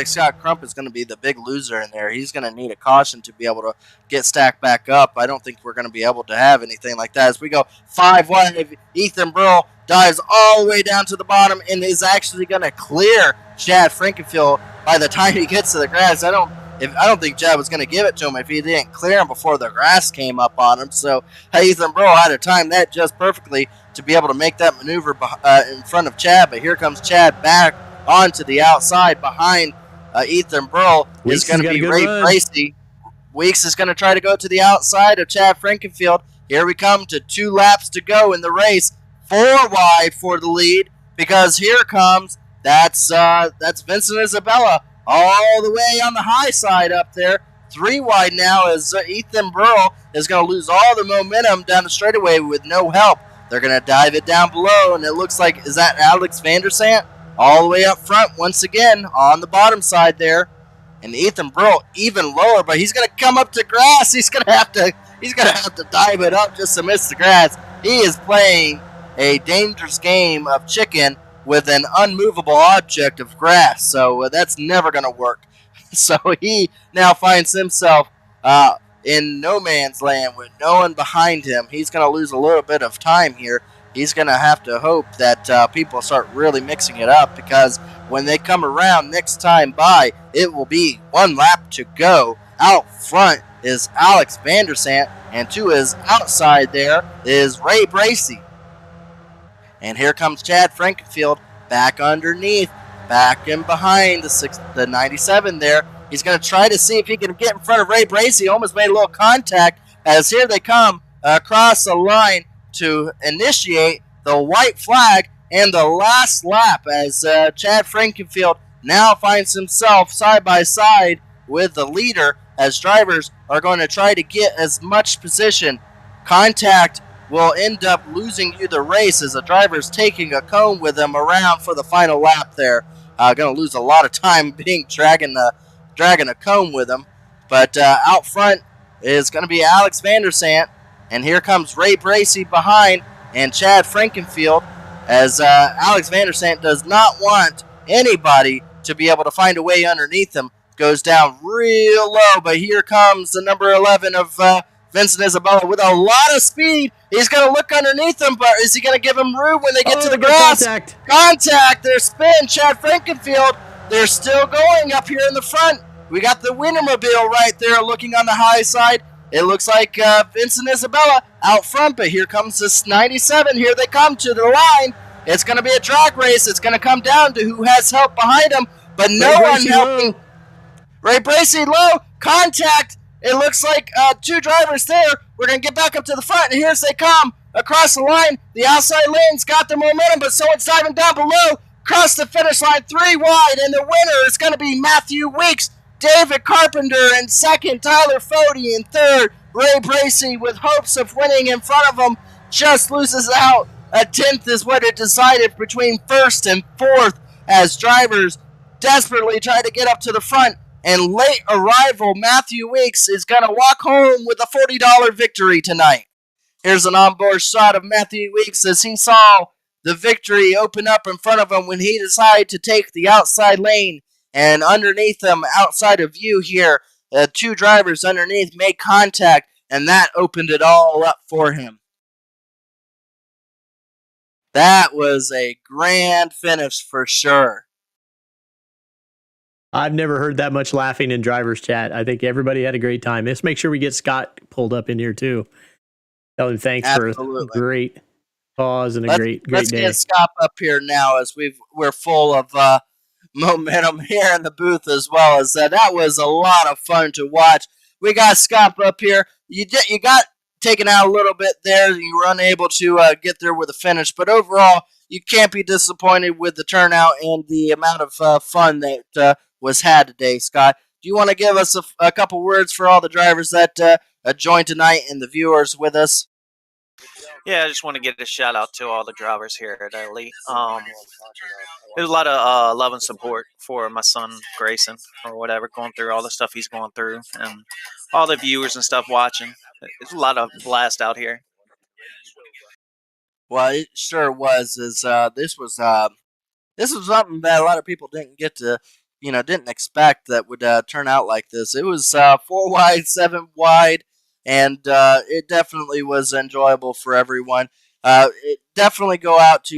Scott Crump is going to be the big loser in there. He's going to need a caution to be able to get stacked back up. I don't think we're going to be able to have anything like that. As we go 5 wide, Ethan Burrell dives all the way down to the bottom and is actually going to clear Chad Frankenfield by the time he gets to the grass. I don't think Chad was going to give it to him if he didn't clear him before the grass came up on him. So Ethan Burrell had to time that just perfectly to be able to make that maneuver in front of Chad. But here comes Chad back onto the outside behind Ethan Burrell. It's going to be Ray Bracey. Weeks is going to try to go to the outside of Chad Frankenfield. Here we come to 2 laps to go in the race. 4 wide for the lead, because here comes, that's Vincent Isabella all the way on the high side up there. 3 wide now as Ethan Burl is going to lose all the momentum down the straightaway with no help. They're going to dive it down below, and it looks like, is that Alex Vandersant? All the way up front once again on the bottom side there. And Ethan Burl even lower, but he's going to come up to grass. He's going to have to dive it up just to miss the grass. He is playing a dangerous game of chicken with an unmovable object of grass. So that's never going to work. So he now finds himself in no man's land with no one behind him. He's going to lose a little bit of time here. He's going to have to hope that people start really mixing it up, because when they come around next time by, it will be 1 lap to go. Out front is Alex Vandersant, and to his outside there is Ray Bracey. And here comes Chad Frankenfield back underneath, back in behind the 97 there. He's going to try to see if he can get in front of Ray Bracey. Almost made a little contact, as here they come across the line to initiate the white flag and the last lap, as Chad Frankenfield now finds himself side by side with the leader, as drivers are going to try to get as much position. Contact will end up losing you the race, as the driver's taking a cone with them around for the final lap there. Going to lose a lot of time dragging a cone with them. But out front is going to be Alex Vandersant, and here comes Ray Bracey behind and Chad Frankenfield, as Alex Vandersant does not want anybody to be able to find a way underneath him. Goes down real low, but here comes the number 11 of Vincent Isabella with a lot of speed. He's going to look underneath him, but is he going to give him room when they get to the grass? Contact. Their spin. Chad Frankenfield. They're still going up here in the front. We got the Wintermobile right there looking on the high side. It looks like Vincent Isabella out front, but here comes this 97. Here they come to the line. It's going to be a drag race. It's going to come down to who has help behind him, but no one helping. Ray Bracey low. Contact. It looks like 2 drivers there. We're going to get back up to the front, and here's they come across the line. The outside lane's got the momentum, but someone's diving down below. Across the finish line, 3 wide, and the winner is going to be Matthew Weeks. David Carpenter in second, Tyler Fody in third. Ray Bracey, with hopes of winning in front of him, just loses out. A 10th is what it decided between first and fourth, as drivers desperately try to get up to the front. And late arrival Matthew Weeks is going to walk home with a $40 victory tonight. Here's an onboard shot of Matthew Weeks as he saw the victory open up in front of him when he decided to take the outside lane. And underneath him, outside of view here, 2 drivers underneath made contact, and that opened it all up for him. That was a grand finish for sure. I've never heard that much laughing in driver's chat. I think everybody had a great time. Let's make sure we get Scott pulled up in here too. Tell him thanks for a great cause and a great day. Let's get Scott up here now, as we're full of momentum here in the booth, as well as that was a lot of fun to watch. We got Scott up here. You got taken out a little bit there. You were unable to get there with a finish, but overall, you can't be disappointed with the turnout and the amount of fun that was had today. Scott, do you want to give us a couple words for all the drivers that joined tonight and the viewers with us? Yeah, I just want to give a shout out to all the drivers here at Elite. There's a lot of love and support for my son Grayson, or whatever, going through all the stuff he's going through, and all the viewers and stuff watching. It's a lot of blast out here. Well, it sure was. This was something that a lot of people didn't get to, didn't expect that would turn out like this. It was 4 wide, 7 wide, and it definitely was enjoyable for everyone. It definitely go out to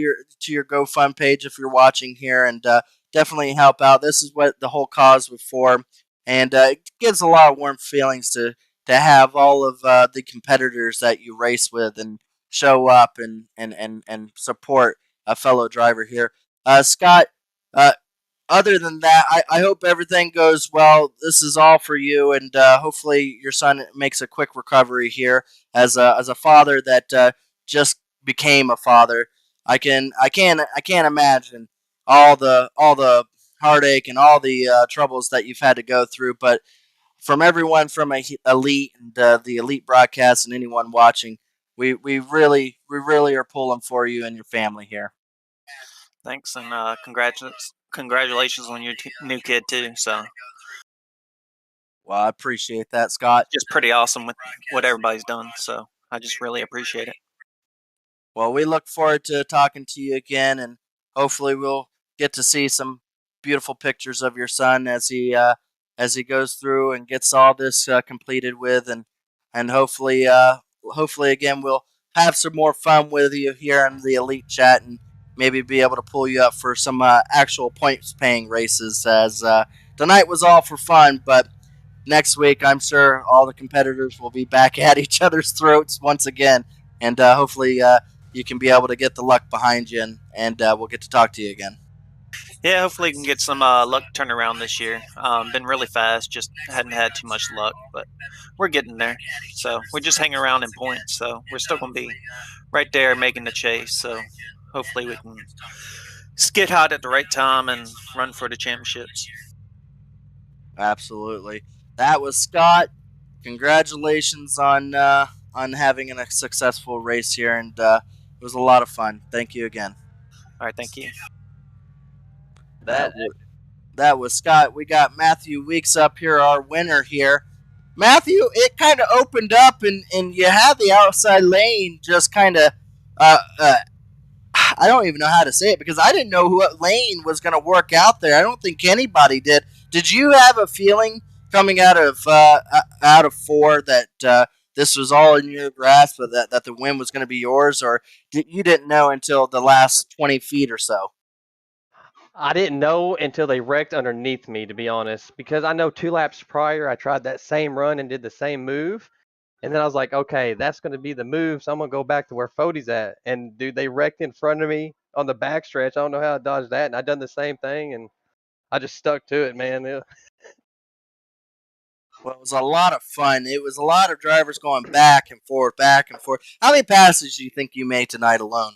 your GoFund page if you're watching here, and definitely help out. This is what the whole cause was for, and it gives a lot of warm feelings to have all of the competitors that you race with and show up and support a fellow driver here. Scott, other than that, I hope everything goes well. This is all for you, and hopefully your son makes a quick recovery here as a father that just became a father. I can't imagine all the heartache and all the troubles that you've had to go through, but from everyone from Elite and the Elite broadcast and anyone watching, we really are pulling for you and your family here. Thanks, and congratulations on your new kid too. So Well, I appreciate that, Scott. just pretty awesome with what everybody's done. So I just really appreciate it. Well, we look forward to talking to you again, and hopefully we'll get to see some beautiful pictures of your son as he goes through and gets all this completed with, and hopefully again we'll have some more fun with you here in the Elite Chat, and maybe be able to pull you up for some actual points paying races. As tonight was all for fun, but next week I'm sure all the competitors will be back at each other's throats once again, and hopefully you can be able to get the luck behind you, and we'll get to talk to you again. Yeah, hopefully we can get some luck turned around this year. Been really fast, just hadn't had too much luck, but we're getting there. So we're just hanging around in points, so we're still going to be right there making the chase. So hopefully we can skid hot at the right time and run for the championships. Absolutely. That was Scott. Congratulations on having a successful race here, and it was a lot of fun. Thank you again. All right, thank you. That was Scott. We got Matthew Weeks up here, our winner here. Matthew, it kind of opened up, and you had the outside lane just kind of, I don't even know how to say it, because I didn't know what lane was going to work out there. I don't think anybody did. Did you have a feeling coming out of 4 that this was all in your grasp, but that the win was going to be yours, or you didn't know until the last 20 feet or so? I didn't know until they wrecked underneath me, to be honest, because I know 2 laps prior I tried that same run and did the same move, and then I was like, okay, that's going to be the move, so I'm going to go back to where Fody's at. And dude, they wrecked in front of me on the backstretch. I don't know how I dodged that, and I done the same thing, and I just stuck to it, man. Well, it was a lot of fun. It was a lot of drivers going back and forth, back and forth. How many passes do you think you made tonight alone?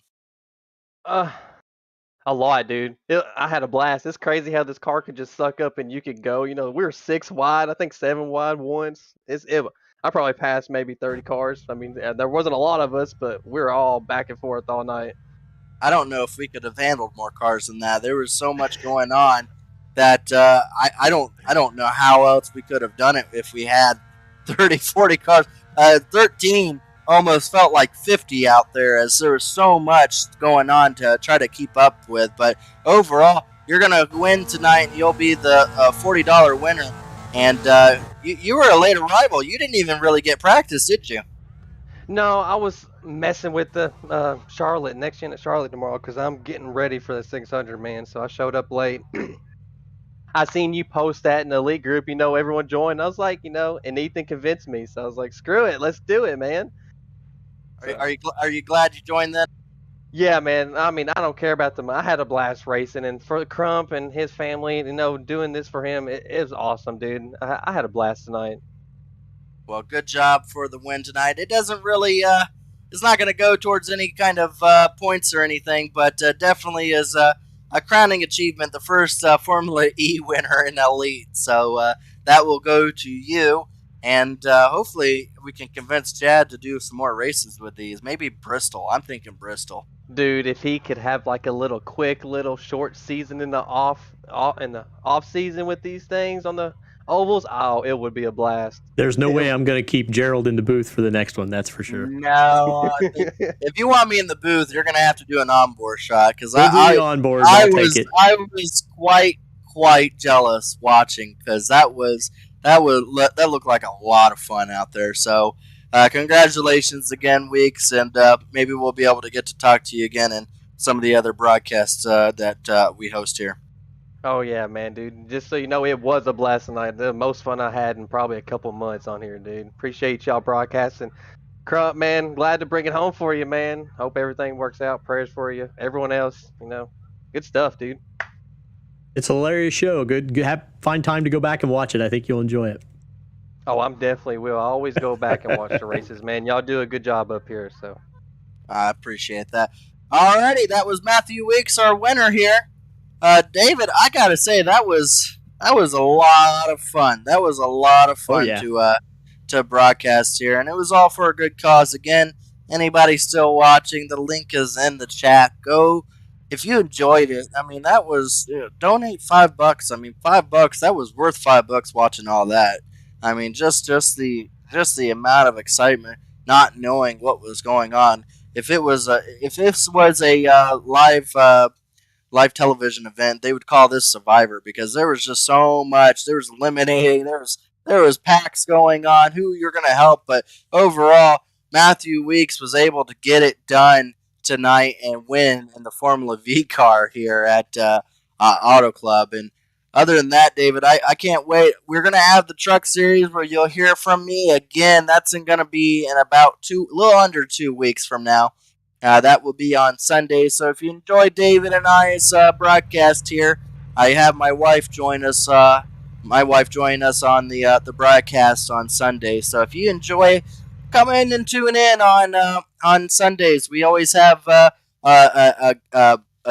A lot, dude. I had a blast. It's crazy how this car could just suck up and you could go. You know, we were 6 wide, I think 7 wide once. I probably passed maybe 30 cars. I mean, there wasn't a lot of us, but we were all back and forth all night. I don't know if we could have handled more cars than that. There was so much going on that I don't know how else we could have done it if we had 30, 40 cars. 13 almost felt like 50 out there, as there was so much going on to try to keep up with. But overall, you're going to win tonight, and you'll be the $40 winner. And you were a late arrival. You didn't even really get practice, did you? No, I was messing with the Charlotte, next gen at Charlotte tomorrow, because I'm getting ready for the 600, man. So I showed up late. I seen you post that in the elite group, everyone joined. I was like, and Ethan convinced me. So I was like, screw it, let's do it, man. Are you glad you joined that? Yeah, man. I mean, I don't care about them. I had a blast racing, and for Crump and his family, doing this for him, it was awesome, dude. I had a blast tonight. Well, good job for the win tonight. It doesn't really, it's not going to go towards any kind of points or anything, but definitely is a crowning achievement, the first Formula E winner in Elite. So that will go to you. And hopefully we can convince Chad to do some more races with these. Maybe Bristol. I'm thinking Bristol. Dude, if he could have like a little quick, little short season in the off season with these things on the ovals, it would be a blast. There's no way I'm going to keep Gerald in the booth for the next one. That's for sure. No, if you want me in the booth, you're going to have to do an onboard shot, because I was quite jealous watching, because that looked like a lot of fun out there. So congratulations again, Weeks, and maybe we'll be able to get to talk to you again in some of the other broadcasts that we host here. Oh yeah, man, dude. Just so you know, it was a blast tonight. The most fun I had in probably a couple months on here, dude. Appreciate y'all broadcasting. Crump, man, glad to bring it home for you, man. Hope everything works out. Prayers for you. Everyone else, good stuff, dude. It's a hilarious show. Good. Find time to go back and watch it. I think you'll enjoy it. Oh, I'm definitely will. I always go back and watch the races, man. Y'all do a good job up here, so. I appreciate that. Alrighty, that was Matthew Weeks, our winner here. David, I gotta say that was That was a lot of fun. That was a lot of fun yeah. to broadcast here, and it was all for a good cause. Again, anybody still watching, the link is in the chat. Go if you enjoyed it. I mean, that was donate $5. I mean, $5. That was worth $5 watching all that. I mean, just the amount of excitement, not knowing what was going on. If this was a live television event, they would call this Survivor because there was just so much. There was eliminating. There was packs going on. Who you're going to help, but overall, Matthew Weeks was able to get it done tonight and win in the Formula V car here at Auto Club. And other than that, David, I can't wait. We're going to have the truck series where you'll hear from me again. That's going to be in about a little under 2 weeks from now. That will be on Sunday. So if you enjoy David and I's broadcast here, I have my wife join us. On the broadcast on Sunday. So if you enjoy, come in and tune in on Sundays. We always have a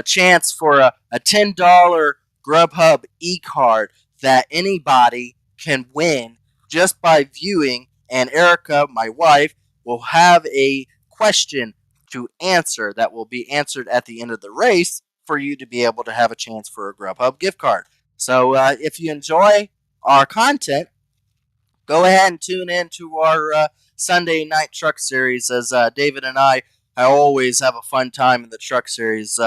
chance for a $10 Grubhub e-card that anybody can win just by viewing. And Erica, my wife, will have a question to answer that will be answered at the end of the race for you to be able to have a chance for a Grubhub gift card. So if you enjoy our content, go ahead and tune in to our Sunday night truck series as David and I always have a fun time in the truck series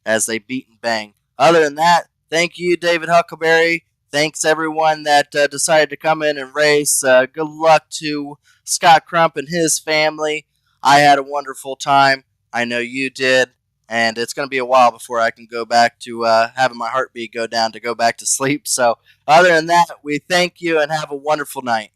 as they beat and bang. Other than that, thank you, David Huckleberry. Thanks, everyone that decided to come in and race. Good luck to Scott Crump and his family. I had a wonderful time. I know you did. And it's going to be a while before I can go back to having my heartbeat go down to go back to sleep. So other than that, we thank you and have a wonderful night.